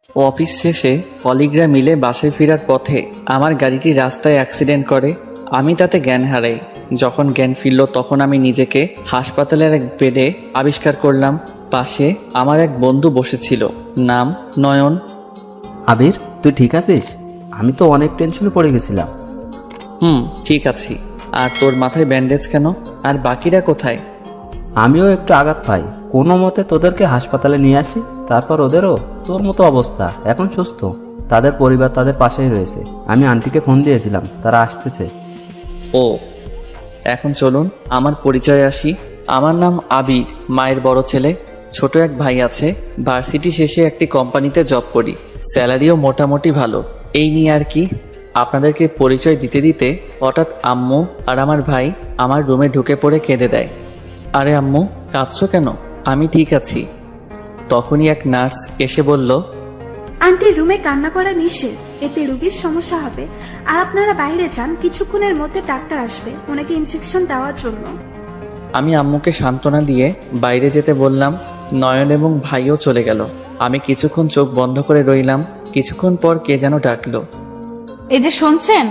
Office শেষে কলিগরা মিলে বাসায় ফেরার পথে আমার গাড়িটি রাস্তায় অ্যাক্সিডেন্ট করে। আমি তাতে জ্ঞান হারাই। যখন জ্ঞান ফিরল তখন আমি নিজেকে হাসপাতালের এক বেডে আবিষ্কার করলাম। পাশে আমার এক বন্ধু বসেছিল, নাম নয়ন। আবির, তুই ঠিক আছিস? আমি তো অনেক টেনশনে পড়ে গেছিলাম। ঠিক আছি। আর তোর মাথায় ব্যান্ডেজ কেন? আর বাকিরা কোথায়? আমিও একটু আঘাত পাই, কোনো মতে তোদেরকে হাসপাতালে নিয়ে আসি। তারপর ওদেরও তোর মতো অবস্থা, এখন সুস্থ। তাদের পরিবার তাদের পাশেই রয়েছে। আমি আন্টিকে ফোন দিয়েছিলাম, তারা আসতেছে। ও, এখন চলুন আমার পরিচয় আসি। আমার নাম আবির, মায়ের বড় ছেলে। ছোট এক ভাই আছে। ভার্সিটি শেষে একটি কোম্পানিতে জব করি, স্যালারিও মোটামুটি ভালো। এই নিয়ে আর কি। আপনাদেরকে পরিচয় দিতে দিতে হঠাৎ আম্মু আর আমার ভাই আমার রুমে ঢুকে পড়ে কেঁদে দেয়। আরে আম্মু, কাঁদছো কেন? আমি ঠিক আছি। তখনই এক নার্স এসে বলল, আন্টির রুমে কান্না করা নিষেধ, এতে রোগীর সমস্যা হবে। আর আপনারা বাইরে যান, কিছুক্ষণের মধ্যে ডাক্তার আসবে ওনাকে ইনজেকশন দেওয়ার জন্য। আমি আম্মুকে সান্ত্বনা দিয়ে বাইরে যেতে বললাম। নয়ন এবং ভাইও চলে গেল। আমি কিছুক্ষণ চোখ বন্ধ করে রইলাম। কিছুক্ষণ পর কে যেন ডাকলো। এই যে শুনছেন?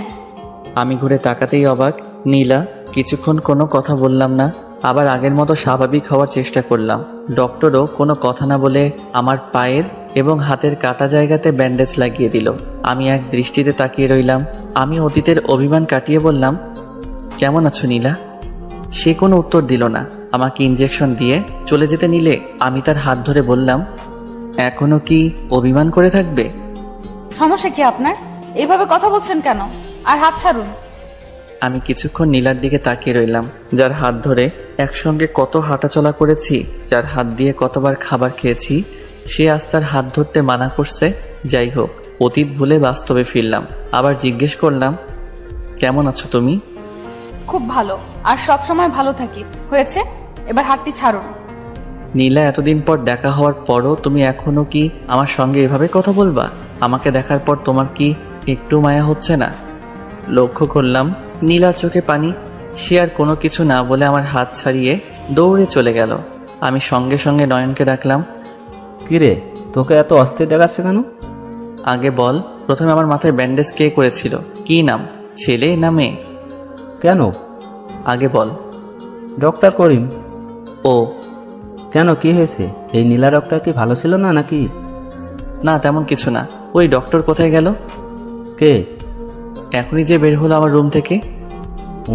আমি ঘুরে তাকাতেই অবাক। নীলা। কিছুক্ষণ কোনো কথা বললাম না, আবার আগের মতো স্বাভাবিক হওয়ার চেষ্টা করলাম। ডক্টরও কোনো কথা না বলে আমার পায়ের এবং হাতের কাটা জায়গাতে ব্যান্ডেজ লাগিয়ে দিল। আমি এক দৃষ্টিতে তাকিয়ে রইলাম। আমি অতীতের অভিমান কাটিয়ে বললাম, কেমন আছো নীলা? সে কোনো উত্তর দিল না। আমাকে ইনজেকশন দিয়ে চলে যেতে নিলে আমি তার হাত ধরে বললাম, এখনো কি অভিমান করে থাকবে? সমস্যা কি আপনার? এইভাবে কথা বলছেন কেন? আর হাত ছাড়ুন। আমি কিছুক্ষণ নীলার দিকে তাকিয়ে রইলাম, যার হাত ধরে একসঙ্গে কত হাঁটাচলা করেছি, যার হাত দিয়ে কতবার খাবার খেয়েছি। সে আজ তার হাত ধরতে মানা করছে। যাই হোক, অতীত ভুলে বাস্তবে ফিরলাম। আবার জিজ্ঞেস করলাম, কেমন আছো তুমি? খুব ভালো, আর সব সময় ভালো থাকি। হয়েছে, এবার হাতটি ছাড়ুন। নীলা, এতদিন পর দেখা হওয়ার পরও তুমি এখনো কি আমার সঙ্গে এভাবে কথা বলবা? আমাকে দেখার পর তোমার কি একটু মায়া হচ্ছে না? লক্ষ্য করলাম নীলার চোখে পানি। সে আর কোনো কিছু না বলে আমার হাত ছাড়িয়ে দৌড়ে চলে গেল। আমি সঙ্গে সঙ্গে নয়নকে ডাকলাম। কিরে, তোকে এত অস্থির দেখাচ্ছে কেন? আগে বল, প্রথমে আমার মাথায় ব্যান্ডেজ কে করেছিল? কি নাম, ছেলে না মেয়ে? কেন? আগে বল। ডক্টর করিম। ও, কেন, কি হয়েছে? এই নীলা ডক্টর কি ভালো ছিল না নাকি? না তেমন কিছু না। ওই ডক্টর কোথায় গেল? কে? এখনই যে বের হলো আমার রুম থেকে।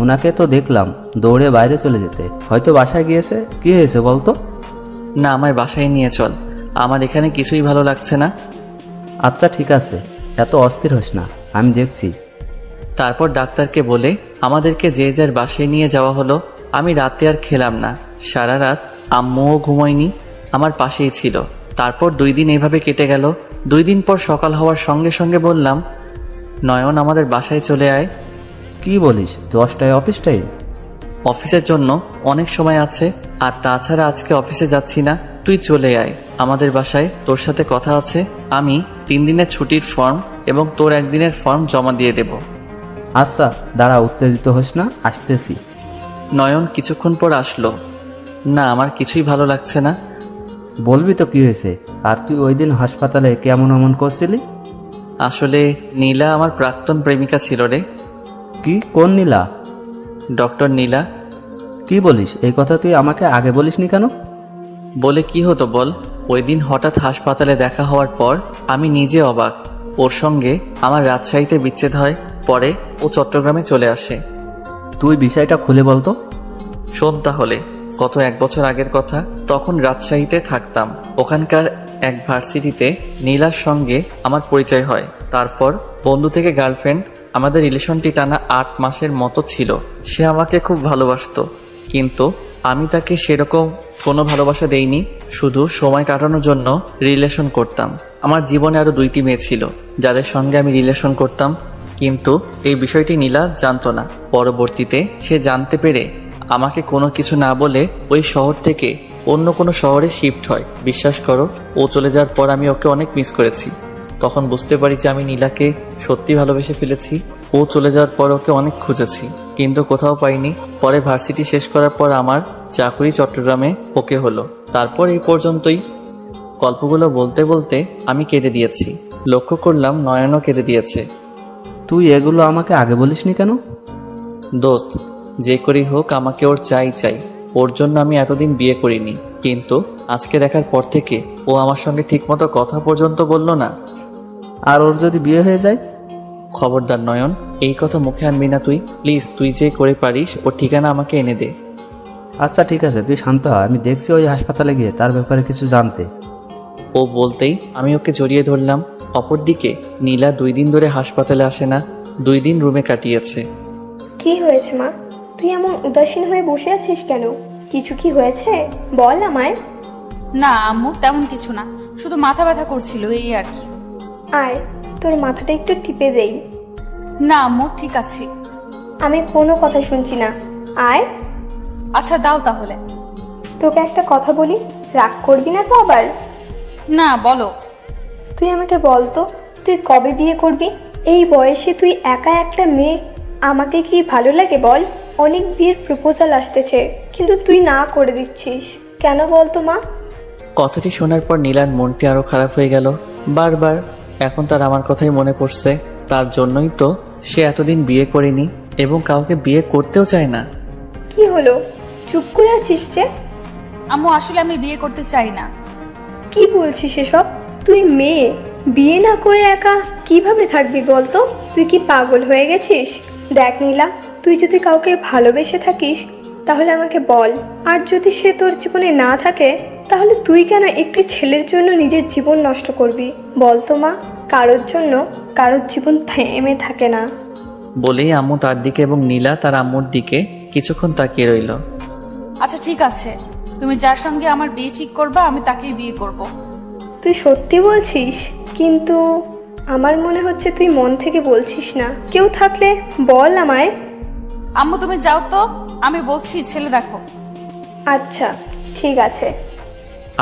ওনাকে তো দেখলাম দৌড়ে বাইরে চলে যেতে, হয়তো বাসায় গিয়েছে। কি হয়েছে বলতো? না, আমায় বাসায় নিয়ে চল, আমার এখানে কিছুই ভালো লাগছে না। আচ্ছা ঠিক আছে, এত অস্থির হোস না, আমি দেখছি। তারপর ডাক্তারকে বলে আমাদেরকে যে যার বাসায় নিয়ে যাওয়া হলো। আমি রাতে আর খেলাম না, সারা রাত আম্মুও ঘুমোয়নি, আমার পাশেই ছিল। তারপর 2 দিন এইভাবে কেটে গেল। 2 দিন পর সকাল হওয়ার সঙ্গে সঙ্গে বললাম, নয়ন আমাদের বাসায় চলে আয়। কি বলিস, 10টায় অফিস টাইম? অফিসের জন্য অনেক সময় আছে, আর তাছাড়া আজকে অফিসে যাচ্ছি না। তুই চলে আয় আমাদের বাসায়, তোর সাথে কথা আছে। আমি 3 দিনের ছুটির ফর্ম এবং তোর 1 দিনের ফর্ম জমা দিয়ে দেব। আচ্ছা দাঁড়া, উত্তেজিত হোস না, আসতেছি। নয়ন কিছুক্ষণ পর আসলো। না, আমার কিছুই ভালো লাগছে না। বলবি তো কি হয়েছে? আর তুই ওই দিন হাসপাতালে কেমন অমন করছিলি? আসলে নীলা আমার প্রাক্তন প্রেমিকা ছিল রে। কি, কোন নীলা? ডক্টর নীলা। কি বলিস? এই কথা তুই আমাকে আগে বলিসনি কেন? বলে কি হতো বল? ওই দিন হঠাৎ হাসপাতালে দেখা হওয়ার পর আমি নিজে অবাক। ওর সঙ্গে আমার রাজশাহীতে বিচ্ছেদ হয়, পরে ও চট্টগ্রামে চলে আসে। তুই বিষয়টা খুলে বলতো। শোন তাহলে, গত 1 বছর আগের কথা। তখন রাজশাহীতে থাকতাম। ওখানকার এক ভার্সিটিতে নীলার সঙ্গে আমার পরিচয় হয়। তারপর বন্ধু থেকে গার্লফ্রেন্ড। আমাদের রিলেশনটি টানা 8 মাসের মতো ছিল। সে আমাকে খুব ভালোবাসতো, কিন্তু আমি তাকে সেরকম কোনো ভালোবাসা দেইনি। শুধু সময় কাটানোর জন্য রিলেশন করতাম। আমার জীবনে আরও 2টি মেয়ে ছিল যাদের সঙ্গে আমি রিলেশন করতাম, কিন্তু এই বিষয়টি নীলা জানতো না। পরবর্তীতে সে জানতে পেরে আমাকে কোনো কিছু না বলে ওই শহর থেকে অন্য কোনো শহরে শিফট হয়। বিশ্বাস করো, ও চলে যাওয়ার পর আমি ওকে অনেক মিস করেছি। তখন বুঝতে পারি যে আমি নীলাকে সত্যি ভালোবেসে ফেলেছি। ও চলে যাওয়ার পর ওকে অনেক খুঁজেছি, কিন্তু কোথাও পাইনি। পরে ভার্সিটি শেষ করার পর আমার চাকরি চট্টগ্রামে ওকে হলো। তারপর এই পর্যন্তই। গল্পগুলো বলতে বলতে আমি কেঁদে দিয়েছি। লক্ষ্য করলাম নয়নও কেঁদে দিয়েছে। তুই এগুলো আমাকে আগে বলিসনি কেন? দোস্ত, যে করেই হোক আমাকে ওর চাই। ওর জন্য আমি এতদিন বিয়ে করিনি, কিন্তু আজকে দেখার পর থেকে ও আমার সঙ্গে ঠিকমতো কথা পর্যন্ত বলল না। আর ওর যদি বিয়ে হয়ে যায়? খবরদার নয়ন, এই কথা মুখে আনবি না তুই। প্লিজ, তুই যে করে পারিস ওর ঠিকানা আমাকে এনে দে। আচ্ছা ঠিক আছে, তুই শান্ত হ, আমি দেখছি ওই হাসপাতালে গিয়ে তার ব্যাপারে কিছু জানতে। ও বলতেই আমি ওকে জড়িয়ে ধরলাম। অপরদিকে নীলা 2 দিন ধরে হাসপাতালে আসে না, 2 দিন রুমে কাটিয়েছে। কি হয়েছে মা? তুই এমন উদাসীন হয়ে বসে আছিস কেন? কিছু কি হয়েছে? বল আমায়। না আম্মু, তেমন কিছু না, শুধু মাথা ব্যথা করছিল এই আর কি। আয়, তোর মাথাটা একটু টিপে দেই। না আম্মু, ঠিক আছে। আমি কোনো কথা শুনছি না, আয়। আচ্ছা দাও তাহলে। তোকে একটা কথা বলি, রাগ করবি না তো আবার? না, বলো। তুই আমাকে বল তো, তুই কবে বিয়ে করবি? এই বয়সে তুই একা একটা মেয়ে, আমাকে কি ভালো লাগে বল? অনেক বিয়ের প্রপোজাল আসতেছে, কিন্তু তুই না করে দিচ্ছিস কেন বল তো মা? কথাটি শোনার পর নীলার মনটি আরো খারাপ হয়ে গেল। বারবার এখন তার আমার কথাই মনে পড়ছে। তার জন্যই তো সে এতদিন বিয়ে করেনি এবং কাউকে বিয়ে করতেও চায় না। কি হলো, চুপ করে আছিস যে? আম্মু, আসলে আমি বিয়ে করতে চাই না। কি বলছিস এসব? তুই মেয়ে, বিয়ে না করে একা কিভাবে থাকবি বলতো? তুই কি পাগল হয়ে গেছিস? দেখ নীলা, তুই যদি কাউকে ভালোবেসে থাকিস তাহলে আমাকে বল, আর যদি সে তোর জীবনে না থাকে তাহলে তুই কেন একটি ছেলের জন্য নিজের জীবন নষ্ট করবি বলতো মা? কারোর জন্য কারোর জীবন থেমে থাকে না। বলেই আম্মু তার দিকে এবং নীলা তার আম্মুর দিকে কিছুক্ষণ তাকিয়ে রইল। আচ্ছা ঠিক আছে, তুমি যার সঙ্গে আমার বিয়ে ঠিক করবা আমি তাকেই বিয়ে করব। তুই সত্যি বলছিস? কিন্তু আমার মনে হচ্ছে তুই মন থেকে বলছিস না। কেউ থাকলে বল আমায়। আম্মু তুমি যাও তো, আমি বলছি, ছেলে দেখো। আচ্ছা ঠিক আছে।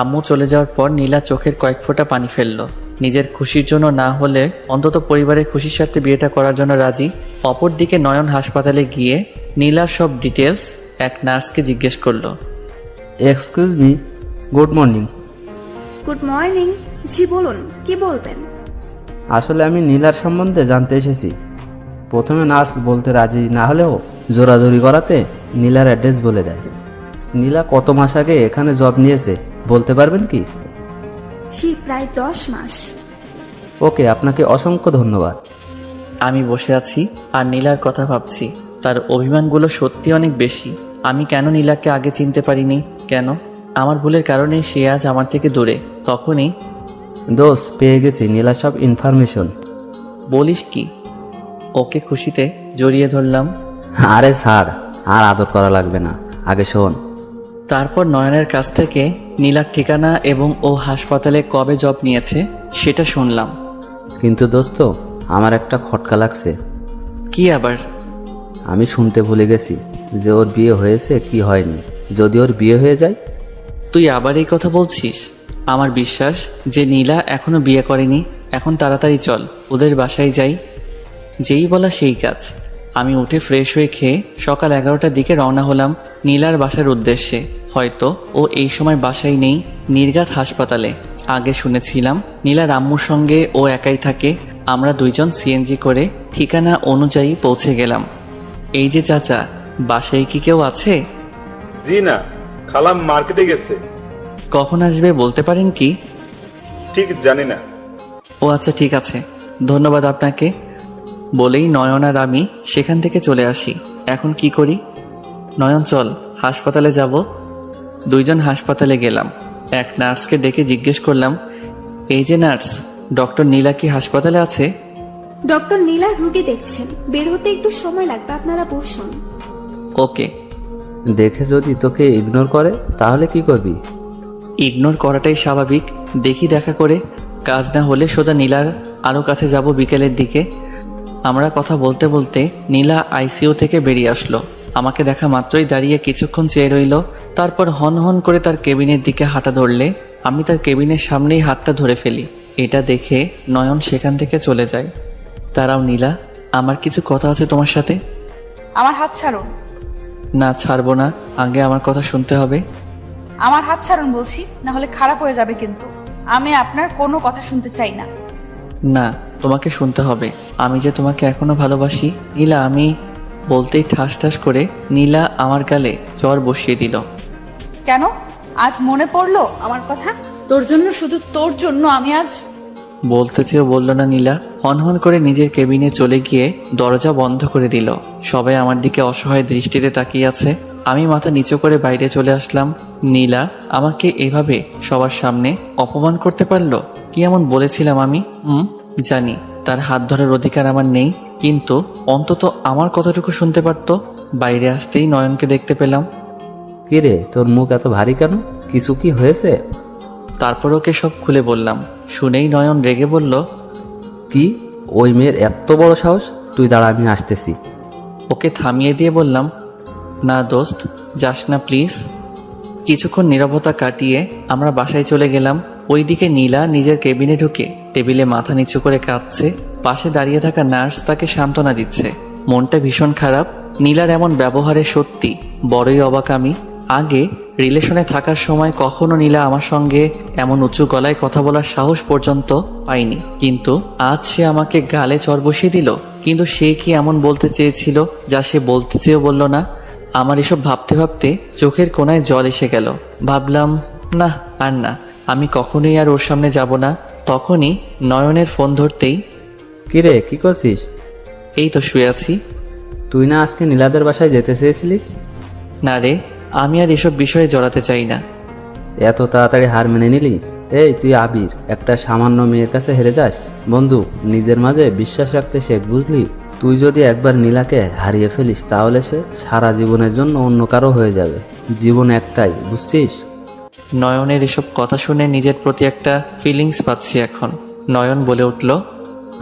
আম্মু চলে যাওয়ার পর নীলা চোখের কয়েক ফোঁটা পানি ফেলল। নিজের খুশির জন্য না হলে অন্তত পরিবারের খুশির সাথে বিয়েটা করার জন্য রাজি। অপরদিকে নয়ন হাসপাতালে গিয়ে নীলার সব ডিটেলস এক নার্সকে জিজ্ঞেস করলো। Excuse me, good morning. Good morning. জি বলুন, কি বলবেন? আসলে আমি নীলার সম্বন্ধে জানতে এসেছি। প্রথমে নার্স বলতে রাজি না হলেও জোরাজোরি করাতে নীলার অ্যাড্রেস বলে দেয়। নীলা কত মাস আগে এখানে জব নিয়েছে বলতে পারবেন কি? জি, প্রায় 10 মাস। ওকে, আপনাকে অসংখ্য ধন্যবাদ। আমি বসে আছি আর নীলার কথা ভাবছি। তার অভিমানগুলো সত্যি অনেক বেশি। আমি কেন নীলাকে আগে চিনতে পারিনি? কেন? আমার ভুলের কারণেই সে আজ আমার থেকে দূরে। তখনই দোষ পেয়ে গেছি নীলার সব ইনফরমেশন। বলিস কি? ওকে খুশিতে জড়িয়ে ধরলাম। আরে স্যার, আর আদর করা লাগবে না, আগে শোন। তারপর নয়নের কাছ থেকে নীলার ঠিকানা এবং ও হাসপাতালে কবে জব নিয়েছে সেটা শুনলাম। কিন্তু দোস্ত, আমার একটা খটকা লাগছে। কি আবার? আমি শুনতে ভুলে গেছি যে ওর বিয়ে হয়েছে কি হয়নি। যদি ওর বিয়ে হয়ে যায়? তুই আবার এই কথা বলছিস? আমার বিশ্বাস যে নীলা এখনো বিয়ে করেনি। এখন তাড়াতাড়ি চল, ওদের বাসায় যাই। যেই বলা সেই কাজ। আমি উঠে ফ্রেশ হয়ে খেয়ে সকাল 11টার দিকে রওনা হলাম নীলার বাসার উদ্দেশ্যে। হয়তো ও এই সময় বাসায় নেই, নির্ঘাত হাসপাতালে। আগে শুনেছিলাম নীলার আম্মুর সঙ্গে ও একাই থাকে। আমরা দুইজন সিএনজি করে ঠিকানা অনুযায়ী পৌঁছে গেলাম। এই যে চাচা, বাসায় কি কেউ আছে? জি না, খালাম মার্কেটে গেছে। কখন আসবে বলতে পারেন কি? ঠিক জানি না। ও আচ্ছা, ঠিক আছে, ধন্যবাদ আপনাকে। বলেই নয়ন আর আমি সেখান থেকে চলে আসি। এখন কি করি? নয়ন চল, হাসপাতালে যাব। দুইজন হাসপাতালে গেলাম। এক নার্সকে ডেকে জিজ্ঞেস করলাম, এই যে নার্স, ডক্টর নীলা কি হাসপাতালে আছে? ডক্টর নীলা রুগী দেখছেন, বের হতে একটু সময় লাগবে, আপনারা বসুন। ওকে। দেখে যদি তোকে ইগনোর করে তাহলে কি করবি? ইগনোর করাটাই স্বাভাবিক। দেখি দেখা করে, কাজ না হলে সোজা নীলার আরও কাছে যাব বিকেলের দিকে। আমরা কথা বলতে বলতে নীলা আইসিইউ থেকে বেরিয়ে আসলো। আমাকে দেখা মাত্রই দাঁড়িয়ে কিছুক্ষণ চেয়ে রইল। তারপর হন হন করে তার কেবিনের দিকে হাঁটা ধরলে আমি তার কেবিনের সামনেই হাতটা ধরে ফেলি। এটা দেখে নয়ন সেখান থেকে চলে যায়। তারাও নীলা, আমার কিছু কথা আছে তোমার সাথে। আমার হাত ছাড়ুন। না, ছাড়বো না, আগে আমার কথা শুনতে হবে। আমার হাত ছাড়ুন বলছি, না হলে খারাপ হয়ে যাবে কিন্তু। আমি আপনার কোনো কথা শুনতে চাই না। না, তোমাকে শুনতে হবে। আমি যে তোমাকে এখনো ভালোবাসি নীলা। আমি বলতেই ঠাস ঠাস করে নীলা আমার গালে জ্বর বসিয়ে দিল। কেন আজ মনে পড়লো আমার কথা? তোর জন্য, শুধু তোর জন্য আমি আজ। বলতে চেয়েও বলল না নীলা। হনহন করে নিজের কেবিনে চলে গিয়ে দরজা বন্ধ করে দিল। সবাই আমার দিকে অসহায় দৃষ্টিতে তাকিয়ে আছে। আমি মাথা নিচু করে বাইরে চলে আসলাম। নীলা আমাকে এভাবে সবার সামনে অপমান করতে পারলো? কি এমন বলেছিলাম আমি? জানি তার হাত ধরার অধিকার আমার নেই, কিন্তু অন্তত আমার কথাটুকু শুনতে পারতো। বাইরে আসতেই নয়নকে দেখতে পেলাম। কিরে, তোর মুখ এত ভারী কেন? কিছু কি হয়েছে? তারপর ওকে সব খুলে বললাম। শুনেই নয়ন রেগে বলল, কি? ওই মেয়ের এত বড় সাহস? তুই দাঁড়া, আমি আসতেছি। ওকে থামিয়ে দিয়ে বললাম, না দোস্ত, যাস না প্লিজ। কিছুক্ষণ নীরবতা কাটিয়ে আমরা বাসায় চলে গেলাম। ওইদিকে নীলা নিজের কেবিনে ঢুকে টেবিলে মাথা নিচু করে কাঁদছে। পাশে দাঁড়িয়ে থাকা নার্স তাকে সান্ত্বনা দিচ্ছে। মনটা ভীষণ খারাপ। নীলার এমন ব্যবহারে সত্যি বড়ই অবাক আমি। আগে রিলেশনে থাকার সময় কখনো নীলা আমার সঙ্গে এমন উঁচু গলায় কথা বলার সাহস পর্যন্ত পাইনি, কিন্তু আজ সে আমাকে গালে চর বসিয়ে দিল। কিন্তু সে কি এমন বলতে চেয়েছিল যা সে বলতে চেয়েও বলল না? আমার এসব ভাবতে ভাবতে চোখের কোণায় জল এসে গেল। ভাবলাম, না আর না, আমি কখনোই আর ওর সামনে যাব না। তখনই নয়নের ফোন ধরতেই, কিরে, কি করছিস? এই তো শুয়ে আছি। তুই না আজকে নীলাদের বাসায় যেতে চেয়েছিলি? না রে, আমি আর এসব বিষয়ে জড়াতে চাই না। এত তাড়াতাড়ি হার মেনে নিলি? এই, তুই আবির, একটা সামান্য মেয়ের কাছে হেরে যাস? বন্ধু, নিজের মাঝে বিশ্বাস রাখতে শেখ, বুঝলি? তুই যদি একবার নীলাকে হারিয়ে ফেলিস তাহলে সে সারা জীবনের জন্য অন্য কারো হয়ে যাবে। জীবন একটাই, বুঝছিস? নয়নের এসব কথা শুনে নিজের প্রতি একটা ফিলিংস পাচ্ছি এখন। নয়ন বলে উঠল,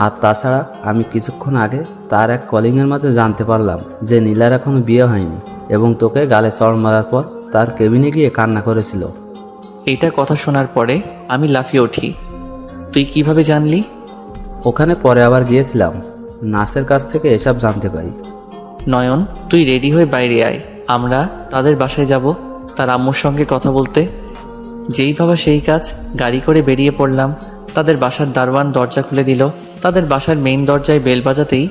আর তাছাড়া আমি কিছুক্ষণ আগে তার এক কলিংয়ের মাঝে জানতে পারলাম যে নীলার এখনো বিয়ে হয়নি এবং তোকে গালে চড় মারার পর তার কেবিনে গিয়ে কান্না করেছিল। এইটা কথা শোনার পরে আমি লাফিয়ে উঠি। তুই কিভাবে জানলি? ওখানে পরে আবার গিয়েছিলাম, নার্সের কাছ থেকে এসব জানতে পারি। নয়ন, তুই রেডি হয়ে বাইরে আয়, আমরা তাদের বাসায় যাব তার আম্মুর সঙ্গে কথা বলতে। যেই ভাবা সেই কাজ, গাড়ি করে বেরিয়ে পড়লাম। তাদের বাসার দারোয়ান দরজা খুলে দিল। তাদের বাসার মেইন দরজায় বেল বাজাতেই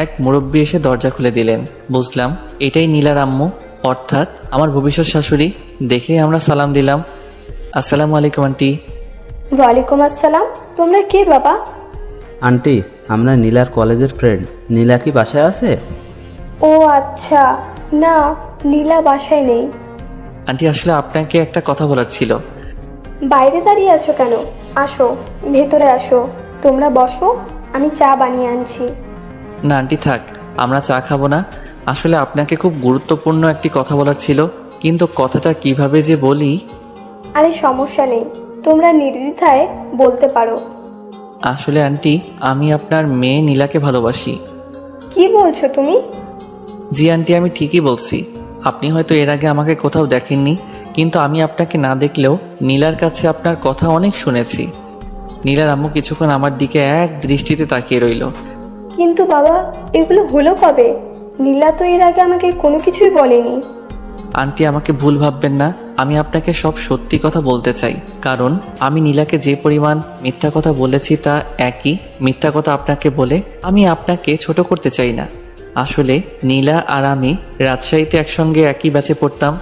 এক মুরব্বি এসে দরজা খুলে দিলেন। বুঝলাম এটাই নীলার আম্মু, অর্থাৎ আমার ভবিষ্যৎ শাশুড়ি। দেখে আমরা সালাম দিলাম। আসসালামু আলাইকুম আন্টি। ওয়ালাইকুম আসসালাম। তোমরা কে বাবা? আন্টি, আমরা নীলার কলেজের ফ্রেন্ড। নীলা কি বাসায় আছে? ও আচ্ছা, না নীলা বাসায় নেই। আন্টি, আসলে আপনাকে একটা কথা বলার ছিল। বাইরে দাঁড়িয়ে আছো কেন? আসো, ভেতরে আসো। তোমরা বসো, আমি চা বানিয়ে আনছি। না আন্টি, থাক, আমরা চা খাবো না। আসলে আপনাকে খুব গুরুত্বপূর্ণ একটি কথা বলার ছিল, কিন্তু কথাটা কিভাবে যে বলি। আরে সমস্যা নেই, তোমরা নির্দ্বিধায় বলতে পারো। আসলে আন্টি, আমি আপনার মেয়ে নীলাকে ভালোবাসি। কি বলছো তুমি? জি আন্টি, আমি ঠিকই বলছি। আপনি হয়তো এর আগে আমাকে কোথাও দেখেননি, কিন্তু আমি আপনাকে না দেখলেও নীলার কাছে আপনার কথা অনেক শুনেছি। নীলার আম্মু কিছুক্ষণ আমার দিকে এক দৃষ্টিতে তাকিয়ে রইল। কিন্তু বাবা, এগুলো হলো কবে? নীলা তো এর আগে আমাকে কোনো কিছুই বলেনি। আন্টি, আমাকে ভুল ভাববেন না। আমি আপনাকে সব সত্যি কথা বলতে চাই, কারণ আমি নীলাকে যে পরিমাণ মিথ্যা কথা বলেছি তা একই মিথ্যা কথা আপনাকে বলে আমি আপনাকে ছোট করতে চাই না। আসলে নীলা আর আমি রাজশাহীতে একসঙ্গে একই ব্যাচে পড়তাম।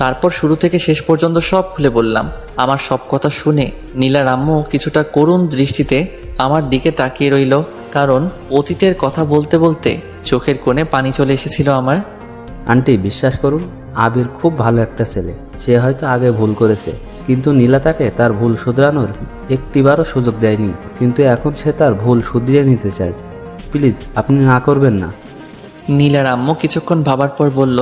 তারপর শুরু থেকে শেষ পর্যন্ত সব খুলে বললাম। আমার সব কথা শুনে নীলার আম্মু কিছুটা করুণ দৃষ্টিতে আমার দিকে তাকিয়ে রইল, কারণ অতীতের কথা বলতে বলতে চোখের কোণে পানি চলে এসেছিল আমার। আন্টি, বিশ্বাস করুন, আবির খুব ভালো একটা ছেলে। সে হয়তো আগে ভুল করেছে, কিন্তু নীলা তাকে তার ভুল শুধরানোর একটিবারও সুযোগ দেয়নি। কিন্তু এখন সে তার ভুল শুধরিয়ে নিতে চায়। প্লিজ, আপনি না করবেন না। নীলার আম্মু কিছুক্ষণ ভাবার পর বলল,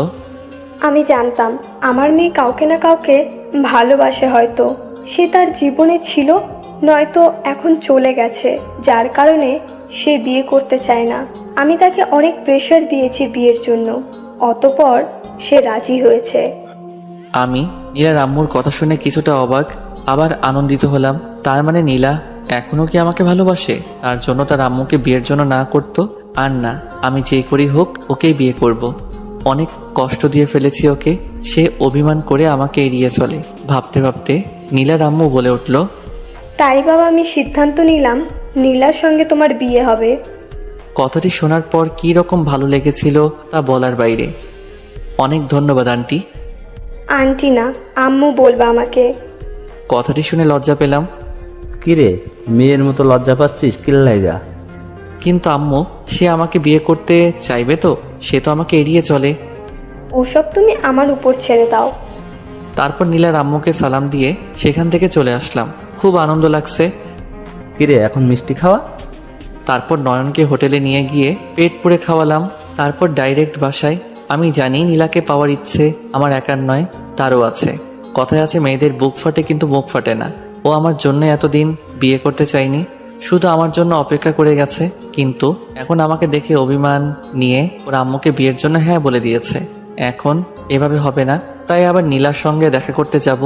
আমি জানতাম আমার মেয়ে কাউকে না কাউকে ভালোবাসে। হয়তো সে তার জীবনে ছিল, নয়তো এখন চলে গেছে, যার কারণে সে বিয়ে করতে চায় না। আমি তাকে অনেক প্রেশার দিয়েছি বিয়ের জন্য, অতঃপর সে রাজি হয়েছে। আমি নীলার আম্মুর কথা শুনে কিছুটা অবাক, আবার আনন্দিত হলাম। তার মানে নীলা এখনও কি আমাকে ভালোবাসে? তার জন্য তার আম্মুকে বিয়ের জন্য না করতো? আর না, আমি যে করি হোক ওকেই বিয়ে করব। অনেক কষ্ট দিয়ে ফেলেছি ওকে, সে অভিমান করে আমাকে এড়িয়ে চলে। ভাবতে ভাবতে নীলার আম্মু বলে উঠল, তাই বাবা আমি সিদ্ধান্ত নিলাম নীলার সঙ্গে তোমার বিয়ে হবে। কথাটি শোনার পর কী রকম ভালো লেগেছিল তা বলার বাইরে। অনেক ধন্যবাদ আন্টি। আন্টি না, আম্মু বলবা আমাকে। কথাটি শুনে লজ্জা পেলাম। কিরে, মেয়ের মতো লজ্জা পাচ্ছিস কি লাগা? কিন্তু আম্মু, সে আমাকে বিয়ে করতে চাইবে তো? সে তো আমাকে এড়িয়ে চলে। ওসব তুমি আমার উপর ছেড়ে দাও। তারপর নীলার আম্মুকে সালাম দিয়ে সেখান থেকে চলে আসলাম। খুব আনন্দ লাগছে। কিরে, এখন মিষ্টি খাওয়া? তারপর নয়নকে হোটেলে নিয়ে গিয়ে পেট পুড়ে খাওয়ালাম। তারপর ডাইরেক্ট বাসায়। আমি জানি নীলাকে পাওয়ার ইচ্ছে আমার একার নয়, তারও আছে। কথায় আছে মেয়েদের বুক ফাটে কিন্তু মুখ ফাটে না। ও আমার জন্য এতদিন বিয়ে করতে চায়নি, শুধু আমার জন্য অপেক্ষা করে গেছে। কিন্তু এখন আমাকে দেখে অভিমান নিয়ে ওর আম্মুকে বিয়ের জন্য হ্যাঁ বলে দিয়েছে। এখন এভাবে হবে না, তাই আবার নীলার সঙ্গে দেখা করতে যাব।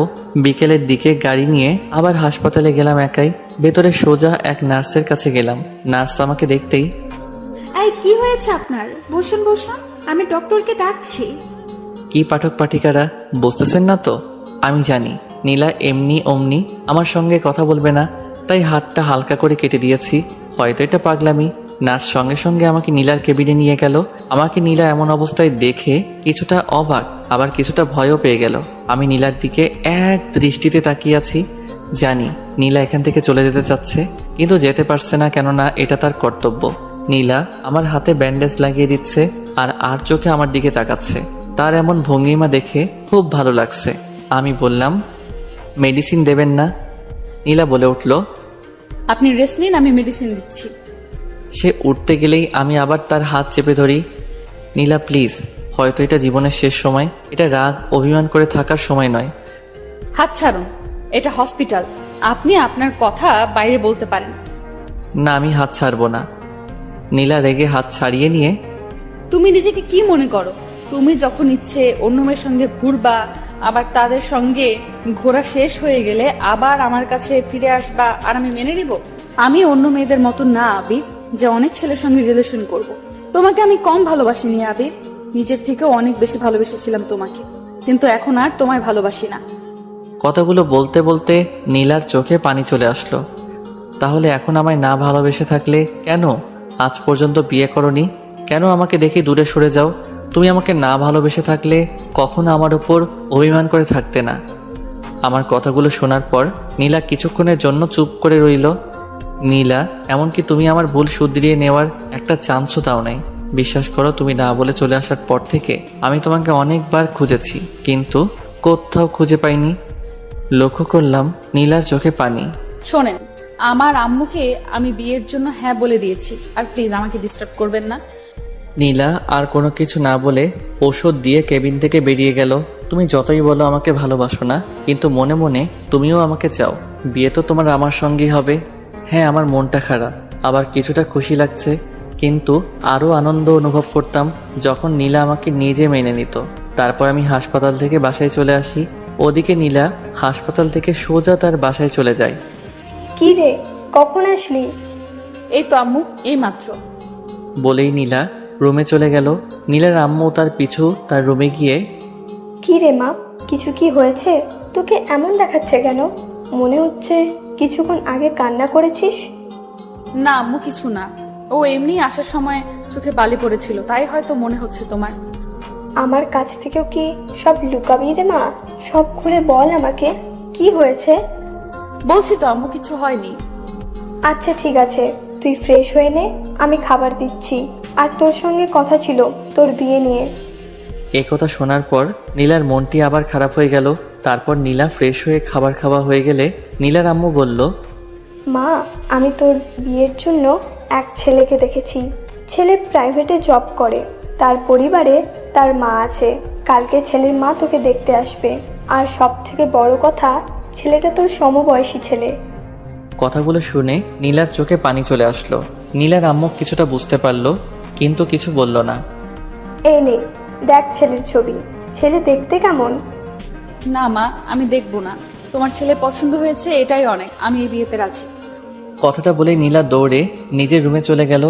বিকেলের দিকে গাড়ি নিয়ে আবার হাসপাতালে গেলাম একাই। ভেতরে সোজা এক নার্সের কাছে গেলাম। নার্স আমাকে দেখতেই, এই কি হয়েছে আপনার? বসুন বসুন, আমি ডক্টরকে ডাকছি। কি পাঠক পাঠিকারা বুঝতেছেন না তো? আমি জানি নীলা এমনি অমনি আমার সঙ্গে কথা বলবে না, তাই হাতটা হালকা করে কেটে দিয়েছি। হয়তো এটা পাগলামি। নার্স সঙ্গে সঙ্গে আমাকে নীলার কেবিনে নিয়ে গেল। আমাকে নীলা এমন অবস্থায় দেখে কিছুটা অবাক আবার কিছুটা ভয়ও পেয়ে গেল। আমি নীলার দিকে এক দৃষ্টিতে তাকিয়ে আছি। জানি নীলা এখান থেকে চলে যেতে চাচ্ছে, কিন্তু যেতে পারছে না, কেননা এটা তার কর্তব্য। নীলা আমার হাতে ব্যান্ডেজ লাগিয়ে দিচ্ছে আর চোখে আমার দিকে তাকাচ্ছে। তার এমন ভঙ্গিমা দেখে খুব ভালো লাগছে। আমি বললাম, মেডিসিন দেবেন না? নীলা বলে উঠল, আপনি রেস্ট নিন, আমি মেডিসিন দিচ্ছি। সে উঠতে গেলেই আমি আবার তার হাত চেপে ধরি। নীলা প্লিজ, হয়তো এটা জীবনের শেষ সময়। এটা রাগ অভিমান করে থাকার সময় নয়। হাত ছাড়ুন, এটা হসপিটাল। আপনি আপনার কথা বাইরে বলতে পারেন। না, আমি হাত ছাড়বো না। নীলা রেগে হাত ছাড়িয়ে নিয়ে, তুমি নিজেকে কি মনে করো? তুমি যখন ইচ্ছে অন্য মেয়ের সঙ্গে ঘুরবা, আবার তাদের সঙ্গে ঘোরা শেষ হয়ে গেলে আবার আমার কাছে ফিরে আসবা, আর আমি মেনে নিব? আমি অন্য মেয়েদের মতো না আবির, যে অনেক ছেলের সঙ্গে রিলেশন করব। তোমাকে আমি কম ভালোবাসিনি আবির, নিজের থেকেও অনেক বেশি ভালোবেসেছিলাম তোমাকে, কিন্তু এখন আর তোমায় ভালোবাসি না। কথাগুলো বলতে বলতে নীলার চোখে পানি চলে আসলো। তাহলে এখন আমায় না ভালোবেসে থাকলে কেন আজ পর্যন্ত বিয়ে করনি? কেন আমাকে দেখে দূরে সরে যাও? তুমি আমাকে না ভালোবেসে থাকলে কখনো আমার উপর অভিমান করে থাকতে না। আমার কথাগুলো শোনার পর নীলা কিছুক্ষণের জন্য চুপ করে রইল। নীলা, এমনকি তুমি আমার ভুল শুধরিয়ে নেওয়ার একটা চান্সও দাও নাই। বিশ্বাস করো, তুমি না বলে চলে আসার পর থেকে আমি তোমাকে অনেকবার খুঁজেছি, কিন্তু কোথাও খুঁজে পাইনি। লক্ষ্য করলাম নীলার চোখে পানি। শোনেন, আমার আম্মুকে আমি বিয়ের জন্য হ্যাঁ বলে দিয়েছি, আর প্লিজ আমাকে ডিস্টার্ব করবেন না। নীলা আর কোনো কিছু না বলে ওষুধ দিয়ে কেবিন থেকে বেরিয়ে গেল। তুমি যতই বলো আমাকে ভালোবাসো না, কিন্তু মনে মনে তুমিও আমাকে চাও। বিয়ে তো তোমার আমার সঙ্গেই হবে। হ্যাঁ, আমার মনটা খারাপ, আবার কিছুটা খুশি লাগছে, কিন্তু আরও আনন্দ অনুভব করতাম যখন নীলা আমাকে নিজে মেনে নিত। তারপর আমি হাসপাতাল থেকে বাসায় চলে আসি। ওদিকে নীলা হাসপাতাল থেকে সোজা তার বাসায় চলে যায়। কি রে, কখন আসলি? এই তো আম্মু, এই মাত্র। বলেই নীলা রুমে চলে গেল। নীলার আম্মু তার পিছু তার রুমে গিয়ে, কি রে মা, কিছু কি হয়েছে? তোকে এমন দেখাচ্ছে কেন? মনে হচ্ছে কিছুক্ষণ আগে কান্না করেছিস। না আম্মু, কিছু না। ও এমনি আসার সময় চোখে বালি পড়েছিল, তাই হয়তো মনে হচ্ছে তোমার। আমার কাছ থেকেও কি সব লুকাবি রে মা? সব খুলে বল আমাকে, কি হয়েছে? বলছি তো আম্মু, কিছু হয়নি। আচ্ছা ঠিক আছে, তুই ফ্রেশ হয়ে নে, আমি খাবার দিচ্ছি। আর তোর সঙ্গে কথা ছিল তোর বিয়ে নিয়ে। এই কথা শোনার পর নীলার মনটি আবার খারাপ হয়ে গেল। তারপর নীলা ফ্রেশ হয়ে খাবার খাওয়া হয়ে গেলে নীলার আম্মু বলল, মা, আমি তোর বিয়ের জন্য এক ছেলেকে দেখেছি। ছেলে প্রাইভেটে জব করে, তার পরিবারে তার মা আছে। কালকে ছেলের মা তোকে দেখতে আসবে। আর সব থেকে বড় কথা, ছেলেটা তোর সমবয়সী ছেলে। কথাগুলো শুনে নীলার চোখে পানি চলে আসলো। নীলার আম্মু কিছুটা বুঝতে পারলো, কিন্তু কিছু বলল না। এই নে, দেখ ছেলের ছবি। ছেলে দেখতে কেমন? না মা, আমি দেখবো না। তোমার ছেলে পছন্দ হয়েছে, এটাই অনেক। আমি এই বিয়েতে রাজি। কথাটা বলে নীলা দৌড়ে নিজের রুমে চলে গেল।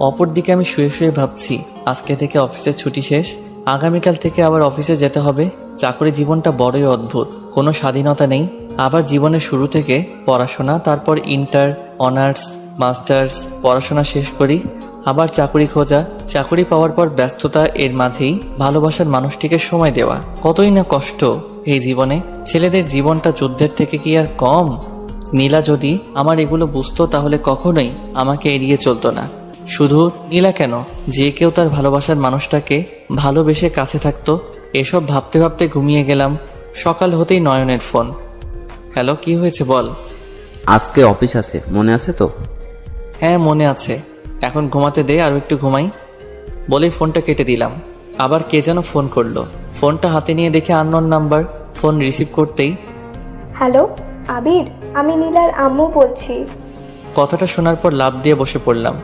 অপরদিকে আমি শুয়ে শুয়ে ভাবছি, আজকে থেকে অফিসের ছুটি শেষ, আগামীকাল থেকে আবার অফিসে যেতে হবে। চাকরি জীবনটা বড়ই অদ্ভুত, কোনো স্বাধীনতা নেই। আবার জীবনের শুরু থেকে পড়াশোনা, তারপর ইন্টার, অনার্স, মাস্টার্স পড়াশোনা শেষ করি, আবার চাকরি খোঁজা, চাকরি পাওয়ার পর ব্যস্ততা, এর মাঝেই ভালোবাসার মানুষটিকে সময় দেওয়া। কতই না কষ্ট এই জীবনে। ছেলেদের জীবনটা যুদ্ধের থেকে কি আর কম? নীলা যদি আমার এগুলো বুঝতো তাহলে কখনোই আমাকে এড়িয়ে চলতো না। শুধু নীলা কেন, যে কেউ তার ভালোবাসার মানুষটাকে ভালোবেসে কাছে থাকতো। এসব ভাবতে ভাবতে ঘুমিয়ে গেলাম। সকাল হতেই নয়নের ফোন। হ্যালো, কি হয়েছে বল। আজকে অফিস আছে, মনে আছে তো? হ্যাঁ মনে আছে, এখন ঘুমাতে দে, আরও একটু ঘুমাই বলেই ফোনটা কেটে দিলাম। আবার কে যেন ফোন করলো। ফোনটা হাতে নিয়ে দেখে আননোন নাম্বার। ফোন রিসিভ করতেই হ্যালো আবির, আমি নীলার আম্মু বলছি। কথাটা শোনার পর লাফ দিয়ে বসে পড়লাম।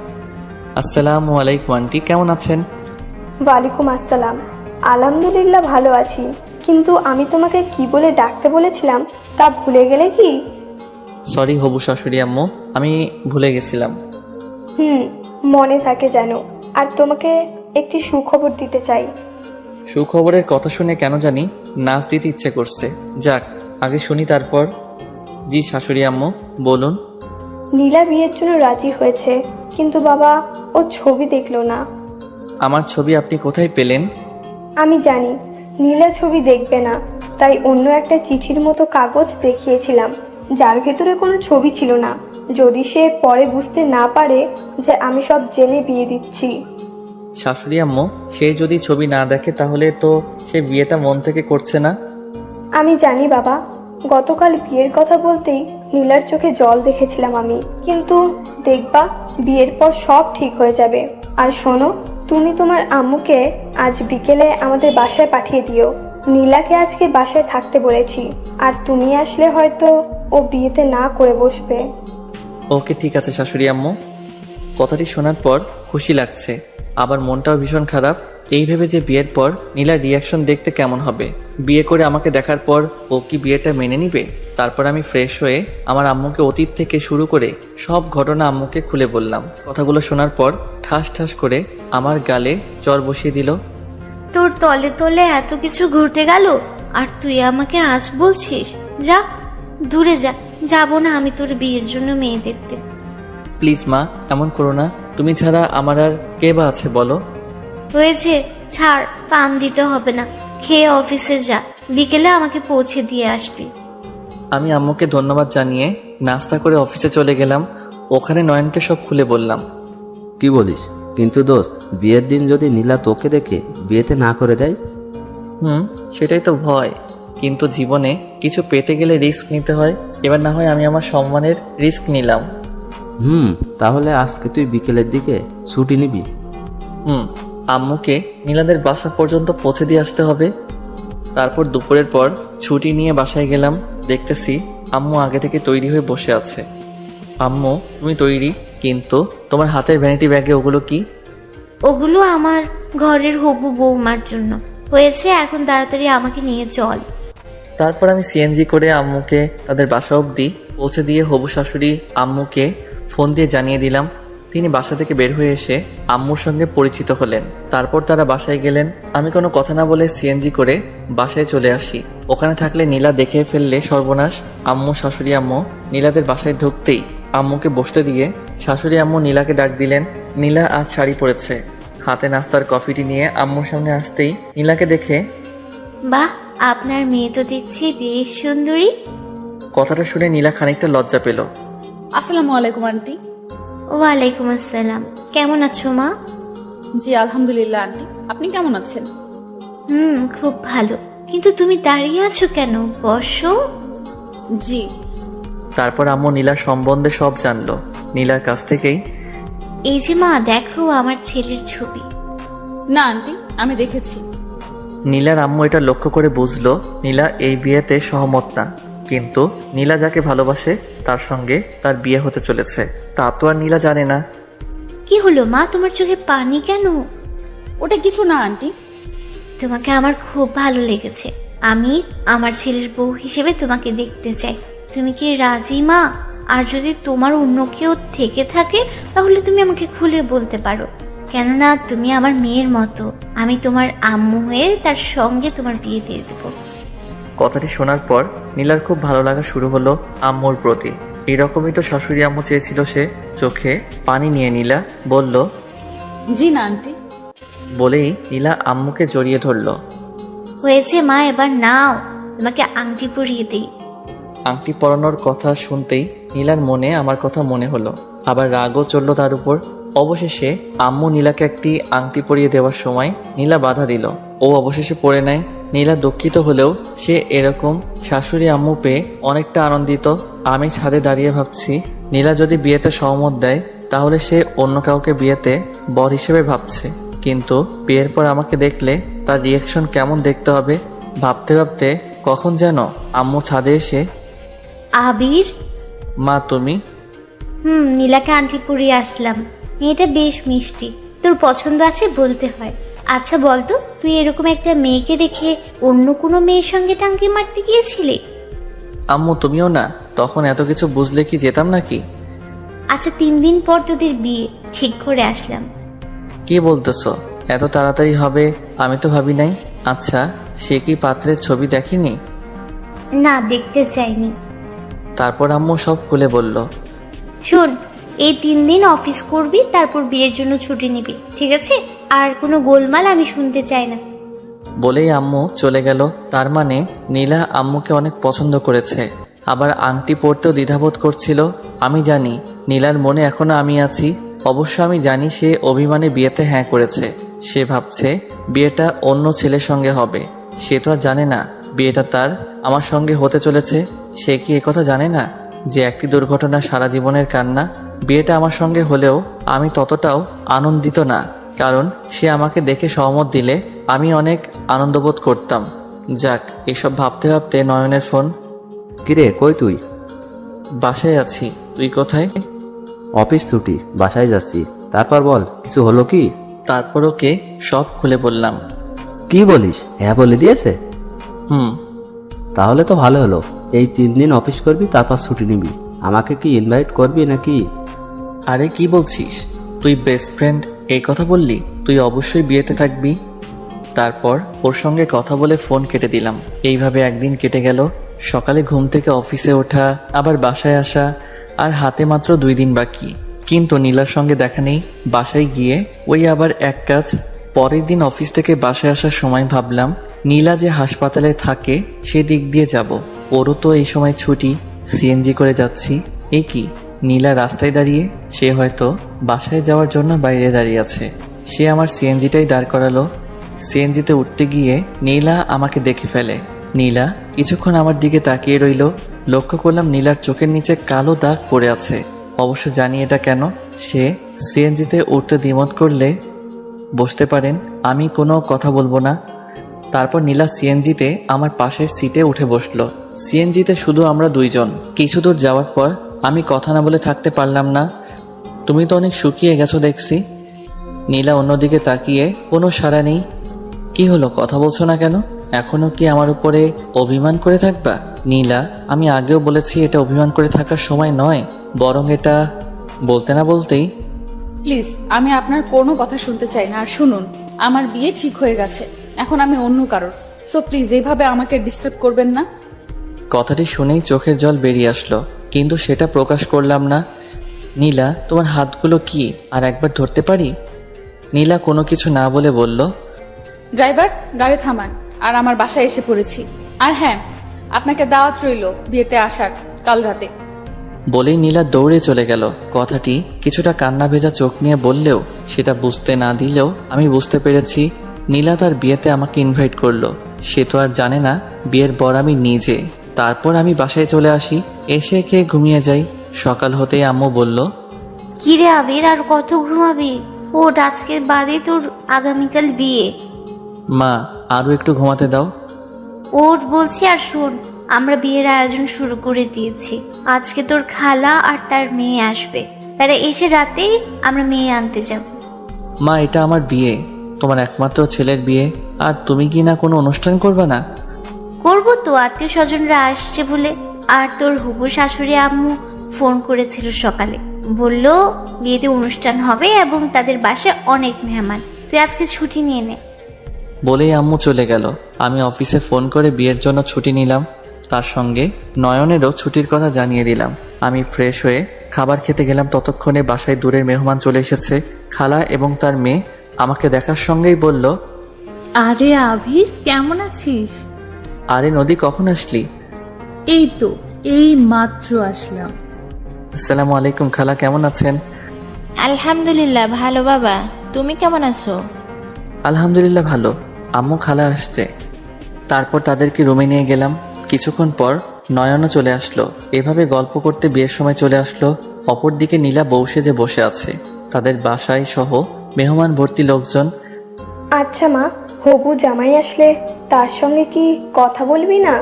আসসালামু আলাইকুম আন্টি, কেমন আছেন? ওয়ালাইকুম আসসালাম। আলহামদুলিল্লাহ ভালো আছি, কিন্তু আমি তোমাকে কি বলে ডাকতে বলেছিলাম তা ভুলে গেলে কি? সরি হবু শাশুড়ি আম্মু, আমি ভুলে গেছিলাম। মনে থাকে যেন। আর তোমাকে একটি সুখবর দিতে চাই। সুখবরের কথা শুনে কেন জানি নাচ দিতে ইচ্ছে করছে। যাক, আগে শুনি তারপর। জি শাশুড়ি আম্মু, বলুন। নীলা বিয়ের জন্য রাজি হয়েছে, কিন্তু বাবা ও ছবি দেখলো না। আমার ছবি আপনি কোথায় পেলেন? আমি জানি নীলা ছবি দেখবে না, তাই অন্য একটা চিঠির মতো কাগজ দেখিয়েছিলাম, যার ভেতরে কোনো ছবি ছিল না। যদি সে পরে বুঝতে না পারে যে আমি সব জেনে বিয়ে দিচ্ছি। শাশুড়ি আম্মু, সে যদি ছবি না দেখে তাহলে তো সে বিয়েটা মন থেকে করছে না। আমি জানি বাবা, গতকাল বিয়ের কথা বলতেই নীলার চোখে জল দেখেছিলাম আমি, কিন্তু দেখবা বিয়ের পর সব ঠিক হয়ে যাবে। আর শোনো, তুমি তোমার আম্মুকে আজ বিকেলে আমাদের বাসায় পাঠিয়ে দিও। নীলাকে আজকে বাসায় থাকতে বলেছি, আর তুমি আসলে হয়তো ও বিয়েতে না করে বসবে। ওকে ঠিক আছে শাশুড়ি আম্মু। কথাটি শোনার পর খুশি লাগছে, আবার মনটাও ভীষণ খারাপ। এই ভেবে যে বিয়ের পর নীলার রিয়াকশন দেখতে কেমন হবে। বিয়ে করে আমাকে দেখার পর ও কি বিয়েটা মেনে নিবে? তারপর আমি ফ্রেশ হয়ে আমার আম্মুকে অতীত থেকে শুরু করে সব ঘটনা আম্মুকে খুলে বললাম। কথাগুলো শোনার পর ঠাস ঠাস করে আমার গালে চর বসিয়ে দিল। তোর তলে তলে এত কিছু ঘটে গেল, আর তুই আমাকে আজ বলছিস? যা দূরে যা। যাবো না আমি তোর বিয়ের জন্য মেয়ে দেখতে। প্লিজ মা, এমন করো না। তুমি ছাড়া আমার আর কে বা আছে বলো? হয়েছে, ছাড়, পাম দিতে হবে না। খেয়ে অফিসে যা, বিকেলে আমাকে পৌঁছে দিয়ে আসবি। আমি আম্মুকে ধন্যবাদ জানিয়ে নাস্তা করে অফিসে চলে গেলাম। ওখানে নয়নকে সব খুলে বললাম। কি বলিস? কিন্তু দোস্ত, বিয়ের দিন যদি নীলা তোকে দেখে বিয়েতে না করে দেয়? সেটাই তো ভয়। কিন্তু জীবনে কিছু পেতে গেলে রিস্ক নিতে হয়। এবার না হয় আমি আমার সম্মানের রিস্ক নিলাম। তাহলে আজকে তুই বিকেলের দিকে ছুটি নিবি? আম্মুকে নীলাদের বাসা পর্যন্ত পৌঁছে দিয়ে আসতে হবে। তারপর দুপুরের পর ছুটি নিয়ে বাসায় গেলাম। দেখতেছি আম্মু আগে থেকে তৈরি হয়ে বসে আছে। আম্মু, তুমি তৈরি, কিন্তু তোমার হাতের ভ্যানিটি ব্যাগে ওগুলো কি? ওগুলো আমার ঘরের হবু বৌমার জন্য। হয়েছে, এখন তাড়াতাড়ি আমাকে নিয়ে চল। তারপর আমি সিএনজি করে আম্মুকে তাদের বাসা অবধি পৌঁছে দিয়ে হবু শাশুড়ি আম্মুকে ফোন দিয়ে জানিয়ে দিলাম। তিনি বাসা থেকে বের হয়ে এসে আম্মুর সঙ্গে পরিচিত হলেন। তারপর তারা বাসায় গেলেন। আমি কোনো কথা না বলে সিএনজি করে বাসায় চলে আসি। ওখানে থাকলে নীলা দেখে ফেললে সর্বনাশ। আম্মু, শাশুড়ি আম্মু নীলাদের বাসায় ঢুকতেই আম্মুকে বসতে দিয়ে শাশুড়ি আম্মু নীলাকে ডাক দিলেন। নীলা আজ শাড়ি পরেছে। হাতে নাস্তার কফিটি নিয়ে আম্মুর সামনে আসতেই নীলাকে দেখে, বাহ, আপনার মেয়ে তো দেখছি বেশ সুন্দরী। কথাটা শুনে নীলা খানিকটা লজ্জা পেল। আসসালামু আলাইকুম আন্টি। ওয়ালাইকুম আসসালাম। কেমন আছো মা? জি আলহামদুলিল্লাহ আন্টি, আপনি কেমন আছেন? খুব ভালো। কিন্তু তুমি দাঁড়িয়ে আছো কেন? বসো। জি। তারপর আম্মু নীলার সম্বন্ধে সব জানলো। নীলার কাছ থেকেই, এই যে মা, দেখো আমার ছেলের ছবি। না আন্টি, আমি দেখেছি। নীলার আম্মু এটা লক্ষ্য করে বুঝলো নীলা এই বিয়েতে সহমত না। কিন্তু নীলা যাকে ভালোবাসে তার সঙ্গে তার বিয়ে হতে চলেছে, তা তো আর নীলা জানে না। কি হলো মা, তোমার চোখে পানি কেন? ওটা কিছু না আন্টি। তোমাকে আমার খুব ভালো লেগেছে। আমি আমার ছেলের বউ হিসেবে তোমাকে দেখতে চাই। তুমি কি রাজি মা? আর যদি তোমার অন্য কেউ থেকে থাকে তাহলে তুমি আমাকে খুলে বলতে পারো, কেননা তুমি আমার মেয়ের মতো। আমি তোমার আম্মু হয়ে তার সঙ্গে তোমার বিয়ে দিয়ে দেবো। কথাটি শোনার পর নীলার খুব ভালো লাগা শুরু হলো আম্মুর প্রতি। এরকমই তো শাশুড়ি আম্মু চেয়েছিল সে। চোখে পানি নিয়ে নীলা বলল, জি না আন্টি। বলেই নীলা আম্মুকে জড়িয়ে ধরল। হয়েছে মা, এবার নাও, তোমাকে আংটি পরিয়ে দিই। আংটি পরানোর কথা শুনতেই নীলার মনে আমার কথা মনে হলো, আবার রাগও চলল তার উপর। অবশেষে আম্মু নীলাকে একটি আংটি পরিয়ে দেওয়ার সময় নীলা বাধা দিল। ও অবশেষে পরে নেয়। নীলা দুঃখিত হলেও সে এরকম শাশুড়ি আম্মু পেয়ে অনেকটা আনন্দিত। আমি ছাদে দাঁড়িয়ে ভাবছি, নীলা যদি বিয়েতে সহমত দেয় তাহলে সে অন্য কাউকে বিয়েতে বর হিসেবে ভাবছে, কিন্তু বিয়ের পর আমাকে দেখলে তার রিয়াকশন কেমন দেখতে হবে ভাবতে ভাবতে কখন যেন আম্মু ছাদে এসে, আবির, মা তুমি? নীলাকে আংটি পরিয়ে আসলাম। মেয়েটা বেশ মিষ্টি, তোর পছন্দ আছে বলতে হয়। আচ্ছা বলতো, তুই এরকম একটা মেয়েকে রেখে অন্য কোনো মেয়ের সঙ্গে টাঙ্কি মারতে গিয়েছিলি? আম্মু তুমিও না, তখন এত কিছু বুঝলে কি যেতাম নাকি? আচ্ছা 3 দিন পর তোদের বিয়ে ঠিক করে আসলাম। কি বলতেছো? এত তাড়াতাড়ি হবে আমি তো ভাবি নাই। আচ্ছা সে কি পাত্রের ছবি দেখেনি? না, দেখতে চাইনি। তারপর আম্মু সব খুলে বলল। শোন, এই 3 দিন অফিস করবি, তারপর বিয়ের জন্য ছুটি নিবি, ঠিক আছে? আর কোনো গোলমাল আমি শুনতে চাই না। বলেই আম্মু চলে গেল। তার মানে নীলা আম্মুকে অনেক পছন্দ করেছে, আবার আংটি পরতেও দ্বিধাবোধ করছিল। আমি জানি নীলার মনে এখনো আমি আছি। অবশ্য আমি জানি সে অভিমানে বিয়েতে হ্যাঁ করেছে। সে ভাবছে বিয়েটা অন্য ছেলের সঙ্গে হবে। সে তো আর জানে না বিয়েটা তার আমার সঙ্গে হতে চলেছে। সে কি একথা জানে না যে একটি দুর্ঘটনা সারা জীবনের কান্না? বিয়েটা আমার সঙ্গে হলেও আমি ততটাও আনন্দিত না, কারণ সে আমাকে দেখে সহমত দিলে আমি অনেক আনন্দবোধ করতাম। যাক, এসব ভাবতে ভাবতে নয়নের ফোন। কিরে, কই তুই? বাসায় আছি, তুই কোথায়? অফিস ছুটি, বাসায় যাচ্ছি। তারপর বল, কিছু হলো কি? তারপর ওকে সব খুলে বললাম। কি বলিস? হ্যাঁ বলে দিয়েছে? হুম। তাহলে তো ভালো হলো। এই 3 দিন অফিস করবি, তারপর ছুটি নিবি। আমাকে কি ইনভাইট করবি নাকি? আরে কি বলছিস? তুই বেস্ট ফ্রেন্ড এই কথা বললি? তুই অবশ্যই বিয়েতে থাকবি। তারপর ওর সঙ্গে কথা বলে ফোন কেটে দিলাম। এইভাবে একদিন কেটে গেল। সকালে ঘুম থেকে অফিসে ওঠা, আবার বাসায় আসা, আর হাতে মাত্র 2 দিন বাকি। কিন্তু নীলার সঙ্গে দেখা নেই। বাসায় গিয়ে ওই আবার এক কাজ। পরের দিন অফিস থেকে বাসায় আসার সময় ভাবলাম নীলা যে হাসপাতালে থাকে সেদিক দিয়ে যাব। ওরও তো এই সময় ছুটি, সিএনজি করে যাচ্ছি। এ কি, নীলা রাস্তায় দাঁড়িয়ে? সে হয়তো বাসায় যাওয়ার জন্য বাইরে দাঁড়িয়ে আছে। সে আমার সিএনজিটাই দাঁড় করালো। সিএনজিতে উঠতে গিয়ে নীলা আমাকে দেখে ফেলে। নীলা কিছুক্ষণ আমার দিকে তাকিয়ে রইল। লক্ষ্য করলাম নীলার চোখের নিচে কালো দাগ পড়ে আছে। অবশ্য জানি এটা কেন। সে সিএনজিতে উঠতে দ্বিমত করলে বসতে পারেন, আমি কোনো কথা বলবো না। তারপর নীলা সিএনজিতে আমার পাশের সিটে উঠে বসলো। সিএনজিতে শুধু আমরা 2 জন। কিছু দূর যাওয়ার পর আমি কথা না বলে থাকতে পারলাম না। তুমি তো অনেক শুকিয়ে গেছো দেখছি। নীলা অন্যদিকে তাকিয়ে কোনো সাড়া নেই। কি হলো, কথা বলছো না কেন? এখনো কি আমার উপরে অভিমান করে থাকবা? নীলা, আমি আগেও বলেছি এটা অভিমান করে থাকার সময় নয়, বরং এটা। বলতে না বলতেই, প্লিজ, আমি আপনার কোনো কথা শুনতে চাই না। আর শুনুন, আমার বিয়ে ঠিক হয়ে গেছে, এখন আমি অন্য কারোর। সো প্লিজ এইভাবে আমাকে ডিস্টার্ব করবেন না। কথাটি শুনেই চোখের জল বেরিয়ে আসলো, কিন্তু সেটা প্রকাশ করলাম না। নীলা, তোমার হাতগুলো কি আর একবার ধরতে পারি? নীলা কোনো কিছু না বলে বলল, ড্রাইভার, গাড়ি থামান। আর আমার বাসায় এসে পড়েছি। আর হ্যাঁ, আপনাকে দাওয়াত রইল বিয়েতে আসার কাল রাতে। বলেই নীলা দৌড়ে চলে গেল। কথাটি কিছুটা কান্না ভেজা চোখ নিয়ে বললেও সেটা বুঝতে না দিলেও আমি বুঝতে পেরেছি নীলা তার বিয়েতে আমাকে ইনভাইট করলো। সে তো আর জানে না বিয়ের বর আমি নিজে। তারপর আমি বাসায় চলে আসি, এসে খেয়ে ঘুমিয়ে যাই। সকাল হতেই আম্মু বলল, কি রে আবির, আর কত ঘুমাবি? ওঠ, আজকে বাদে তোর আগামীকাল বিয়ে। মা আরও একটু ঘুমাতে দাও। ওঠ বলছি। আর শোন, আমরা বিয়ের আয়োজন শুরু করে দিয়েছি। আজকে তোর খালা আর তার মেয়ে আসবে। তারা এসে রাতেই আমরা মেয়ে আনতে যাব। মা, এটা আমার বিয়ে, তোমার একমাত্র ছেলের বিয়ে, আর তুমি কি না কোনো অনুষ্ঠান করবে না? করবো তো, আত্মীয় স্বজনরা আসছে বলে। আর তোর হবু শাশুড়ি আম্মু ফোন করেছিল সকালে, বলল বিয়েতে অনুষ্ঠান হবে এবং তাদের বাসায় অনেক মেহমান। তুই আজকে ছুটি নিয়ে নে। বলেই আম্মু চলে গেল। আমি অফিসে ফোন করে বিয়ের জন্য ছুটি নিলাম। তার সঙ্গে নয়নেরও ছুটির কথা জানিয়ে দিলাম। আমি ফ্রেশ হয়ে খাবার খেতে গেলাম। ততক্ষণে বাসায় দূরের মেহমান চলে এসেছে। খালা এবং তার মেয়ে আমাকে দেখার সঙ্গেই বলল, আরে আবির, কেমন আছিস? আরে নদী, কখন আসলি? এই তো এই মাত্র আসলাম। আসসালামু আলাইকুম খালা, কেমন আছেন? আলহামদুলিল্লাহ ভালো বাবা, তুমি কেমন আছো? আলহামদুলিল্লাহ ভালো। আম্মু খালা আসছে। তারপর তাদেরকে রুমে নিয়ে গেলাম। কিছুক্ষণ পর নয়নও চলে আসলো। এভাবে গল্প করতে বিয়ের সময় চলে আসলো। অপরদিকে নীলা বউ সেজে বসে আছে। তাদের বাসায় সহ মেহমান ভর্তি লোকজন। আচ্ছা মা, হবু জামাই আসলে তার সঙ্গে কি কথা বলবি না?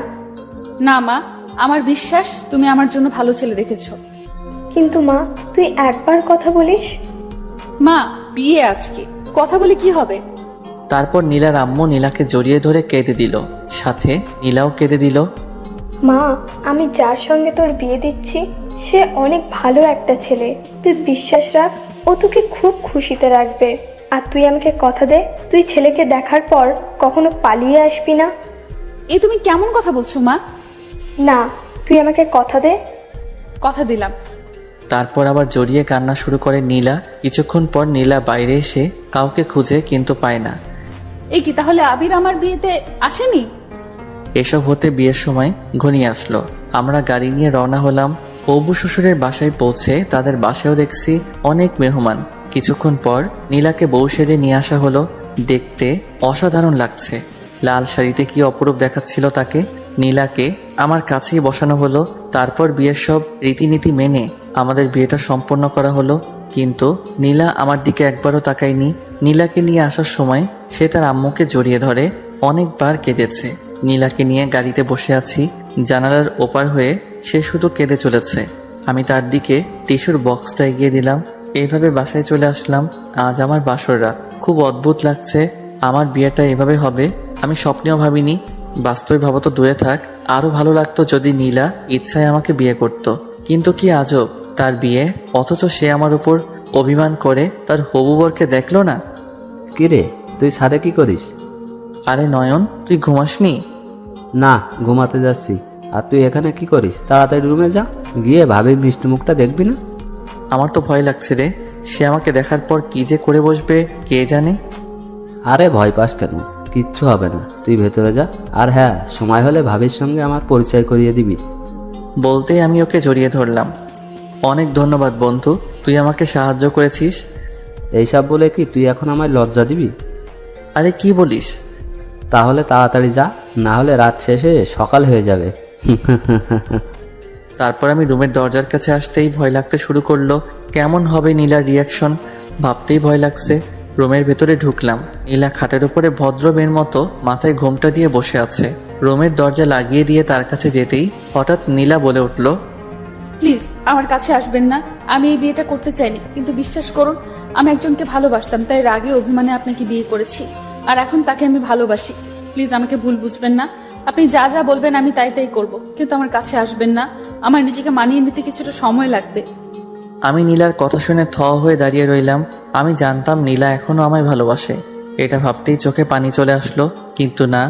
না মা, আমার বিশ্বাস তুমি আমার জন্য ভালো ছেলে দেখেছো। কিন্তু মা, তুই একবার কথা বলিস। মা, বিয়ে আজকে, কথা বলে কি হবে? তারপর নীলার আম্মু নীলাকে জড়িয়ে ধরে কেঁদে দিল, সাথে নীলাও কেঁদে দিল। মা, আমি যার সঙ্গে তোর বিয়ে দিচ্ছি সে অনেক ভালো একটা ছেলে, তুই বিশ্বাস রাখ, ও তোকে খুব খুশিতে রাখবে। আর তুই আমাকে কথা দে, তুই ছেলেকে দেখার পর কখনো পালিয়ে আসবি না। এ তুমি কেমন কথা বলছো মা? না, তুই আমাকে কথা দে। কথা দিলাম। তারপর আবার জড়িয়ে কান্না শুরু করে নীলা। কিছুক্ষণ পর নীলা বাইরে এসে কাউকে খুঁজে কিন্তু পায় না। এই কি, তাহলে আবির আমার বিয়েতে আসেনি? এসব হতে বিয়ের সময় ঘনিয়ে আসলো। আমরা গাড়ি নিয়ে রওনা হলাম। অবু শ্বশুরের বাসায় পৌঁছে তাদের বাসায়ও দেখছি অনেক মেহমান। কিছুক্ষণ পর নীলাকে বউ সেজে নিয়ে আসা হলো। দেখতে অসাধারণ লাগছে। লাল শাড়িতে কি অপরূপ দেখাচ্ছিল তাকে। নীলাকে আমার কাছেই বসানো হলো। তারপর বিয়ের সব রীতিনীতি মেনে আমাদের বিয়েটা সম্পন্ন করা হলো। কিন্তু নীলা আমার দিকে একবারও তাকায়নি। নীলাকে নিয়ে আসার সময় সে তার আম্মুকে জড়িয়ে ধরে অনেকবার কেঁদেছে। নীলাকে নিয়ে গাড়িতে বসে আছি। জানালার ওপার হয়ে সে শুধু কেঁদে চলেছে। আমি তার দিকে টিস্যুর বক্সটা এগিয়ে দিলাম। এইভাবে বাসায় চলে আসলাম। আজ আমার বাসর রাত। খুব অদ্ভুত লাগছে। আমার বিয়েটা এভাবে হবে আমি স্বপ্নেও ভাবিনি। বাস্তবে ভাবো তো দূরে থাক, আরও ভালো লাগতো যদি নীলা ইচ্ছায় আমাকে বিয়ে করত। কিন্তু কি আজব, তার বিয়ে, অথচ সে আমার উপর অভিমান করে তার হবু বরকে দেখলো না। কিরে, তুই ছাদে কি করিস? আরে নয়ন, তুই ঘুমাসনি? না, ঘুমাতে যাচ্ছি। আর তুই এখানে কি করিস? তাড়াতাড়ি রুমে যা, গিয়ে ভাবির মিষ্টি মুখটা দেখবি না? আমার তো ভয় লাগছে রে। সে আমাকে দেখার পর কি যে করে বসবে কে জানে। আরে ভয় পাস কেন? কিচ্ছু হবে না, তুই ভেতরে যা। আর হ্যাঁ, সময় হলে ভাবির সঙ্গে আমার পরিচয় করিয়ে দিবি। বলতেই আমি ওকে জড়িয়ে ধরলাম। অনেক ধন্যবাদ বন্ধু, তুই আমাকে সাহায্য করেছিস। এইসব বলে কি তুই এখন আমায় লজ্জা দিবি? আরে কি বলিস? তাহলে তাড়াতাড়ি যা, না হলে রাত শেষে সকাল হয়ে যাবে। তারপর আমি রুমের দরজার কাছে আসতেই ভয় লাগতে শুরু করলো। কেমন হবে নীলার রিয়াকশন ভাবতেই ভয় লাগছে। রুমের ভেতরে ঢুকলাম। নীলা খাটের উপরে ভদ্র মেয়ের মতো মাথায় ঘোমটা দিয়ে বসে আছে। রুমের দরজা লাগিয়ে দিয়ে তার কাছে যেতেই হঠাৎ নীলা বলে উঠল, প্লিজ আমার কাছে আসবেন না। আমি এই বিয়েটা করতে চাইনি, কিন্তু বিশ্বাস করুন আমি একজনকে ভালোবাসতাম, তাই রাগে অভিমানে আপনাকে বিয়ে করেছি। আর এখন তাকে আমি ভালোবাসি। প্লিজ আমাকে ভুল বুঝবেন না। আপনি যা যা বলবেন আমি তাই তাই করব, কিন্তু আমার কাছে আসবেন না। আমার নিজেকে মানিয়ে নিতে কিছুটা সময় লাগবে। আমি নীলার কথা শুনে থ হয়ে দাঁড়িয়ে রইলাম। আমি জানতাম নীলা এখনও আমায় ভালোবাসে। এটা ভাবতেই চোখে পানি চলে আসলো। কিন্তু না,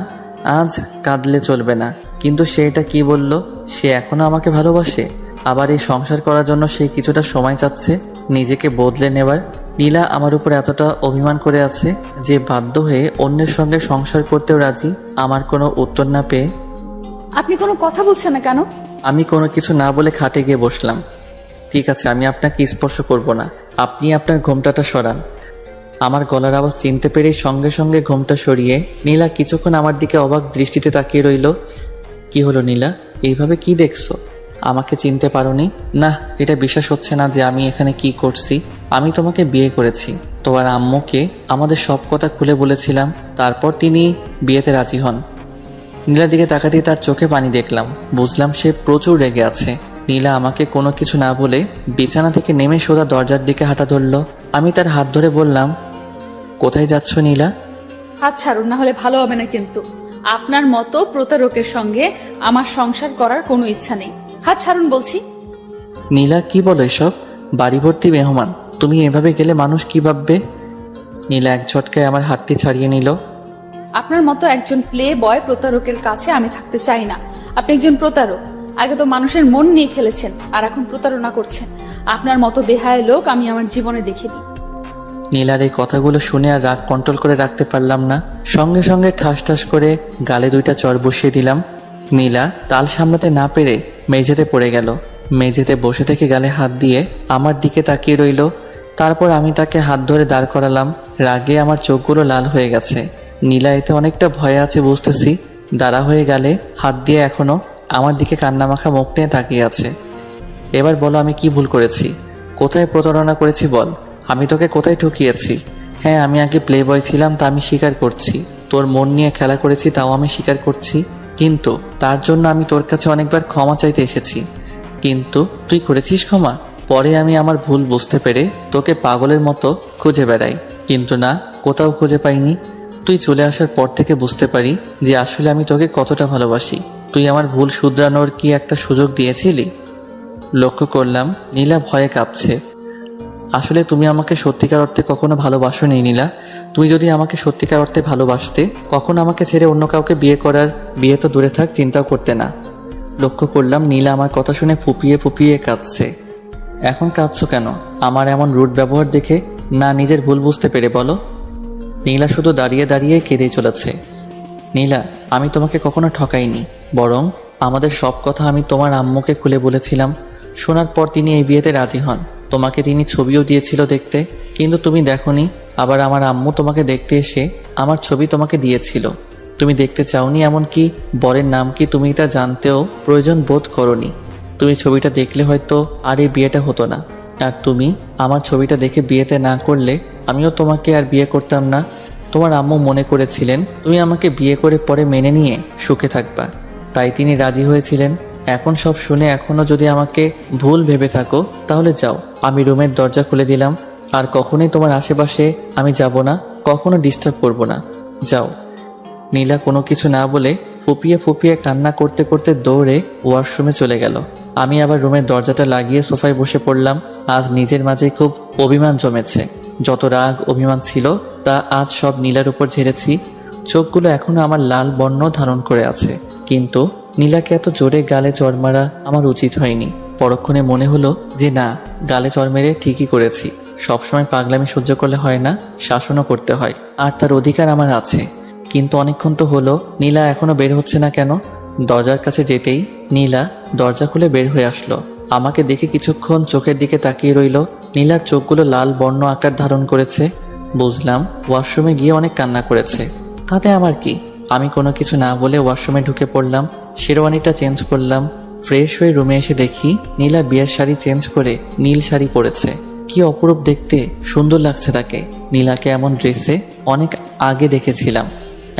আজ কাঁদলে চলবে না। কিন্তু সে এটা কি বলল? সে এখনও আমাকে ভালোবাসে? আবার এই সংসার করার জন্য সে কিছুটা সময় চাচ্ছে নিজেকে বদলে নেবার। নীলা আমার উপর এতটা অভিমান করে আছে যে বাধ্য হয়ে অন্যের সঙ্গে সংসার করতেও রাজি। আমার কোনো উত্তর না পেয়ে আপনি কোনো কথা বলছেন না কেন? আমি কোনো কিছু না বলে খাটে গিয়ে বসলাম। ঠিক আছে, আমি আপনাকে স্পর্শ করব না। আপনি আপনার ঘোমটাটা সরান। আমার গলার আওয়াজ চিনতে পেরেই সঙ্গে সঙ্গে ঘোমটা সরিয়ে নীলা কিছুক্ষণ আমার দিকে অবাক দৃষ্টিতে তাকিয়ে রইল। কি হলো নীলা, এইভাবে কি দেখছো? আমাকে চিনতে পারোনি? না, এটা বিশ্বাস হচ্ছে না যে আমি এখানে কি করছি। আমি তোমাকে বিয়ে করেছি। তোমার আম্মুকে আমাদের সব কথা খুলে বলেছিলাম, তারপর তিনি বিয়েতে রাজি হন। নীলার দিকে তাকাতেই তার চোখে পানি দেখলাম। বুঝলাম সে প্রচুর রেগে আছে। নীলা আমাকে কোনো কিছু না বলে বিছানা থেকে নেমে সোজা দরজার দিকে হাঁটা ধরল। আমি তার হাত ধরে বললাম, কোথায় যাচ্ছ নীলা? হাত ছাড়ুন, না হলে ভালো হবে না। কিন্তু আপনার মতো প্রতারকের সঙ্গে আমার সংসার করার কোনো ইচ্ছা নেই। হাত ছাড়ুন বলছি। নীলা, কি বলো এসব? বাড়ি ভর্তি মেহমান, তুমি এভাবে গেলে মানুষ কি ভাববে? নীলা এক ঝটকায় আমার হাতটি ছাড়িয়ে নিল। আপনার মতো একজন প্লে বয় প্রতারকের কাছে আমি থাকতে চাই না। আপনি একজন প্রতারক। আগে তো মানুষের মন নিয়ে খেলেছেন, আর এখন প্রতারণা করছেন। আপনার মতো বেহায়া লোক আমি আমার জীবনে দেখিনি। নীলার এই কথাগুলো শুনে আর রাগ কন্ট্রোল করে রাখতে পারলাম না। সঙ্গে সঙ্গে ঠাস ঠাস করে গালে 2টা চড় বসিয়ে দিলাম। নীলা তাল সামলাতে না পেরে মেঝেতে পড়ে গেল। মেঝেতে বসে থেকে গালে হাত দিয়ে আমার দিকে তাকিয়ে রইল। তারপর আমি তাকে হাত ধরে দাঁড় করালাম। রাগে আমার চোখগুলো লাল হয়ে গেছে। নীলা এতে অনেকটা ভয়ে আছে বুঝতেছি। দাঁড়া হয়ে গেলে হাত দিয়ে এখনো আমার দিকে কান্নামাখা মুখ নিয়ে তাকিয়ে আছে। এবার বলো আমি কি ভুল করেছি? কোথায় প্রতারণা করেছি বল? আমি তোকে কোথায় ঠকিয়েছি? হ্যাঁ, আমি আগে প্লে বয় ছিলাম, তা আমি স্বীকার করছি। তোর মন নিয়ে খেলা করেছি, তাও আমি স্বীকার করছি। কিন্তু তার জন্য আমি তোর কাছে অনেকবার ক্ষমা চাইতে এসেছি, কিন্তু তুই করেছিস ক্ষমা? পরে আমি আমার ভুল বুঝতে পেরে তোকে পাগলের মতো খুঁজে বেড়াই, কিন্তু না, কোথাও খুঁজে পাইনি। তুই চলে আসার পর থেকে বুঝতে পারি যে আসলে আমি তোকে কতটা ভালোবাসি। তুই আমার ভুল শুধরানোর কি একটা সুযোগ দিয়েছিলি? লক্ষ্য করলাম নীলা ভয়ে কাঁপছে। আসলে তুমি আমাকে সত্যিকার অর্থে কখনো ভালোবাসোনি নীলা। তুমি যদি আমাকে সত্যিকার অর্থে ভালোবাসতে, কখনো আমাকে ছেড়ে অন্য কাউকে বিয়ে তো দূরে থাক, চিন্তাও করতে না। লক্ষ্য করলাম নীলা আমার কথা শুনে ফুপিয়ে ফুপিয়ে কাঁদছে। এখন কাঁদছো কেন? আমার এমন রুড ব্যবহার দেখে, না নিজের ভুল বুঝতে পেরে বলো? নীলা শুধু দাঁড়িয়ে দাঁড়িয়ে কেঁদেই চলেছে। নীলা, আমি তোমাকে কখনো ঠকাইনি, বরং আমাদের সব কথা আমি তোমার আম্মুকে খুলে বলেছিলাম। শোনার পর তিনি এই বিয়েতে রাজি হন। তোমাকে তিনি ছবিও দিয়েছিল দেখতে, কিন্তু তুমি দেখোনি। আবার আমার আম্মু তোমাকে দেখতে এসে আমার ছবি তোমাকে দিয়েছিল, তুমি দেখতে চাওনি। এমনকি বরের নাম কি তুমি তা জানতেও প্রয়োজন বোধ করনি। তুমি ছবিটা দেখলে হয়তো আর এই বিয়েটা হতো না। আর তুমি আমার ছবিটা দেখে বিয়েতে না করলে আমিও তোমাকে আর বিয়ে করতাম না। তোমার আম্মু মনে করেছিলেন তুমি আমাকে বিয়ে করে পরে মেনে নিয়ে সুখে থাকবা, তাই তিনি রাজি হয়েছিলেন। এখন সব শুনে এখনও যদি আমাকে ভুল ভেবে থাকো, তাহলে যাও। আমি রুমের দরজা খুলে দিলাম। আর কখনোই তোমার আশেপাশে আমি যাব না, কখনো ডিস্টার্ব করব না, যাও। নীলা কোনো কিছু না বলে ফুপিয়ে ফুপিয়ে কান্না করতে করতে দৌড়ে ওয়াশরুমে চলে গেল। আমি আবার রুমের দরজাটা লাগিয়ে সোফায় বসে পড়লাম। আজ নিজের মাঝে খুব অভিমান জমেছে। যত রাগ অভিমান ছিল তা আজ সব নীলার উপর ঝেড়েছি। চোখগুলো এখনো আমার লাল বর্ণ ধারণ করে আছে, কিন্তু নীলাকে এত জোরে গালে চড় মারা আমার উচিত হয়নি। পরক্ষণে মনে হলো যে না, গালে চড় মেরে ঠিকই করেছি। সবসময় পাগলামি সহ্য করলে হয় না, শাসনও করতে হয়, আর তার অধিকার আমার আছে। কিন্তু অনেকক্ষণ তো হলো, নীলা এখনো বের হচ্ছে না কেন? দরজার কাছে যেতেই নীলা দরজা খুলে বের হয়ে আসলো। আমাকে দেখে কিছুক্ষণ চোখের দিকে তাকিয়ে রইল। নীলার চোখগুলো লাল বর্ণ আকার ধারণ করেছে। বুঝলাম ওয়াশরুমে গিয়ে অনেক কান্না করেছে। তাতে আমার কি? আমি কোনো কিছু না বলে ওয়াশরুমে ঢুকে পড়লাম। শেরওয়ানিটা চেঞ্জ করলাম। ফ্রেশ হয়ে রুমে এসে দেখি নীলা বিয়ের শাড়ি চেঞ্জ করে নীল শাড়ি পরেছে। কি অপরূপ দেখতে, সুন্দর লাগছে তাকে। নীলাকে এমন ড্রেসে অনেক আগে দেখেছিলাম,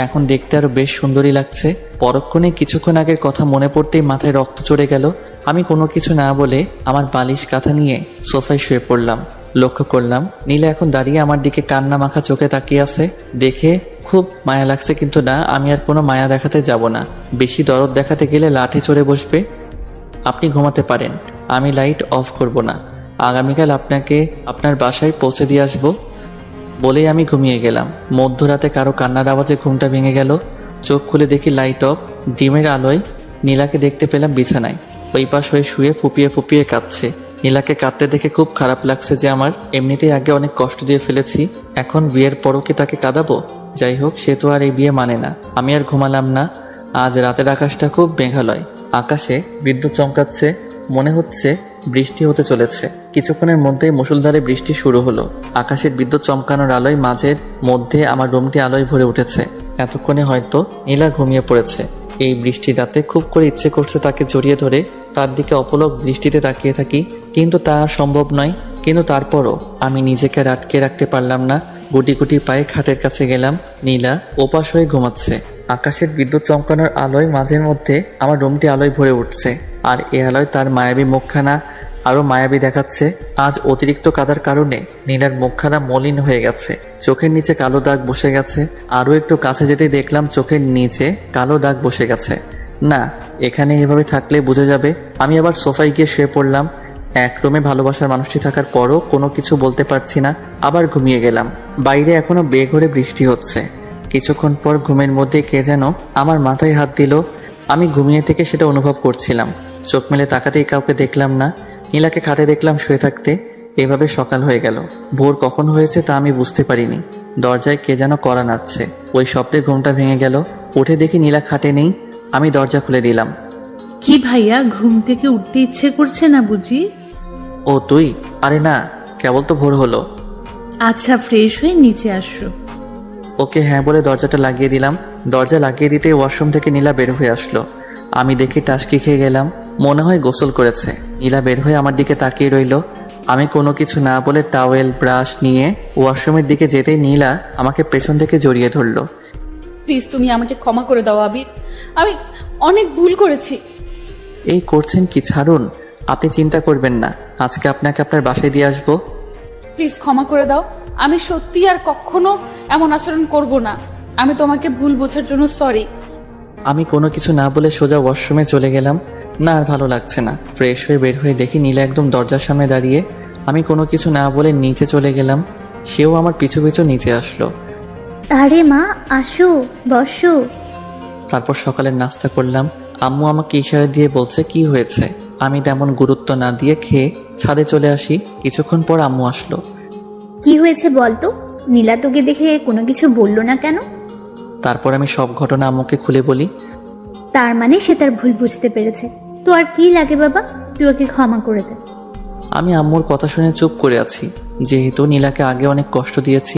এখন দেখতে আরো বেশ সুন্দরী লাগছে। পরক্ষণে কিছুক্ষণ আগের কথা মনে পড়তেই মাথায় রক্ত চড়ে গেল। আমি কোনো কিছু না বলে আমার বালিশ কাঁথা নিয়ে সোফায় শুয়ে পড়লাম। লক্ষ্য করলাম নীলা এখন দাঁড়িয়ে আমার দিকে কান্না মাখা চোখে তাকিয়ে আছে। দেখে খুব মায়া লাগছে, কিন্তু না, আমি আর কোনো মায়া দেখাতে যাব না। বেশি দরদ দেখাতে গেলে লাঠি চড়ে বসবে। আপনি ঘুমাতে পারেন, আমি লাইট অফ করব না। আগামীকাল আপনাকে আপনার বাসায় পৌঁছে দিয়ে আসবো বলেই আমি ঘুমিয়ে গেলাম। মধ্যরাতে কারো কান্নার আওয়াজে ঘুমটা ভেঙে গেল। চোখ খুলে দেখি লাইট অফ। ডিমের আলোয় নীলাকে দেখতে পেলাম বিছানায় ওই পাশ হয়ে শুয়ে ফুপিয়ে ফুপিয়ে কাঁদছে। নীলাকে কাঁদতে দেখে খুব খারাপ লাগছে যে আমার এমনিতেই আগে অনেক কষ্ট দিয়ে ফেলেছি, এখন বিয়ের পরও কি তাকে কাঁদাবো? যাই হোক, সে তো আর এই বিয়ে মানে না। আমি আর ঘুমালাম না। আজ রাতের আকাশটা খুব মেঘালয়। আকাশে বিদ্যুৎ চমকাচ্ছে, মনে হচ্ছে বৃষ্টি হতে চলেছে। কিছুক্ষণের মধ্যেই মুষলধারে বৃষ্টি শুরু হলো। আকাশের বিদ্যুৎ চমকানোর আলোয় মাঝের মধ্যে আমার রুমটি আলোয় ভরে উঠেছে। এতক্ষণে হয়তো নীলা ঘুমিয়ে পড়েছে। এই বৃষ্টির রাতে খুব করে ইচ্ছে করছে তাকে জড়িয়ে ধরে তার দিকে অপলক দৃষ্টিতে তাকিয়ে থাকি, কিন্তু তা আর সম্ভব নয়। কিন্তু তারপরও আমি নিজেকে আর আটকে রাখতে পারলাম না। গুটি গুটি পায়ে খাটের কাছে গেলাম। নীলা ওপাশ হয়ে ঘুমাচ্ছে। আকাশের বিদ্যুৎ চমকানোর আলোয় মাঝের মধ্যে আমার রুমটি আলোয় ভরে উঠছে, আর এ আলোয় তার মায়াবী মুখখানা আরও মায়াবী দেখাচ্ছে। আজ অতিরিক্ত কাদার কারণে নীলার মুখখানা মলিন হয়ে গেছে, চোখের নিচে কালো দাগ বসে গেছে। আরও একটু কাছে যেতেই দেখলাম চোখের নিচে কালো দাগ বসে গেছে। না, এখানে এভাবে থাকলে বোঝা যাবে। আমি আবার সোফায় গিয়ে শুয়ে পড়লাম। এক রুমে ভালোবাসার মানুষটি থাকার পরও কোনো কিছু বলতে পারছি না, আবার ঘুমিয়ে গেলাম। বাইরে এখনো বেঘরে বৃষ্টি হচ্ছে, কিছুক্ষণ পর ঘুমের মধ্যে কে যেন আমার মাথায় হাত দিল। আমি ঘুমিয়ে থেকে সেটা অনুভব করছিলাম। চোখ মেলে তাকাতেই কাউকে দেখলাম না। নীলাকে খাটে দেখলাম শুয়ে থাকতে। এভাবে সকাল হয়ে গেল। ভোর কখন হয়েছে তা আমি বুঝতে পারিনি। দরজায় কে যেন কড়া নাড়ছে। ওই শব্দে ঘুমটা ভেঙে গেল। উঠে দেখি নীলা খাটে নেই। আমি দরজা খুলে দিলাম। কি ভাইয়া, ঘুম থেকে উঠতে ইচ্ছে করছে না বুঝি? ও তুই? আরে না, কেবল তো ভোর হলো। আচ্ছা, ফ্রেশ হয়ে নিচে আসো। ওকে হ্যাঁ বলে দরজাটা লাগিয়ে দিলাম। দরজা লাগিয়ে দিতে ওয়াশরুম থেকে নীলা বের হয়ে আসলো। আমি দেখে টাসকি খেয়ে গেলাম। মনে হয় গোসল করেছে। নীলা বের হয়ে আমার দিকে তাকিয়ে রইল। আমি কোনো কিছু না বলে টাওয়েল ব্রাশ নিয়ে ওয়াশরুমের দিকে যেতেই নীলা আমাকে পেছন থেকে জড়িয়ে ধরলো। প্লিজ তুমি আমাকে ক্ষমা করে দাও আবির, আমি অনেক ভুল করেছি। এই করছেন কি? ছাড়ুন। আপনি চিন্তা করবেন না, আজকে আপনাকে আপনার বাসায় দিয়ে আসবো। প্লিজ ক্ষমা করে দাও, আমি সত্যি আর কখনো এমন আচরণ করব না। আমি তোমাকে ভুল বোঝার জন্য সরি। আমি কোনো কিছু না বলে সোজা ওয়াশরুমে চলে গেলাম। না আর ভালো লাগছে না। ফ্রেশ হয়ে বের হয়ে দেখি নীলা একদম দরজার সামনে দাঁড়িয়ে। আমি কোনো কিছু না বলে নিচে চলে গেলাম। সেও আমার পিছু পিছু নিচে আসলো। আরে মা, আসো, বসো। তারপর সকালের নাস্তা করলাম। আম্মু আমাকে ইশারা দিয়ে বলছে কি হয়েছে। আমি তেমন গুরুত্ব না দিয়ে খেয়ে ছাদে চলে আসি। কিছুক্ষণ পর আম্মু আসলো। কি হয়েছে বলতো? নীলা তোকে দেখে কোনো কিছু বললো না কেন? তারপর আমি সব ঘটনা আম্মুকে খুলে বলি। তার মানে সে তার ভুল বুঝতে পেরেছে। তো আর কি লাগে বাবা, তুই ওকে ক্ষমা করে দে। আমি আম্মুর কথা শুনে চুপ করে আছি। যেহেতু নীলাকে আগে অনেক কষ্ট দিয়েছি,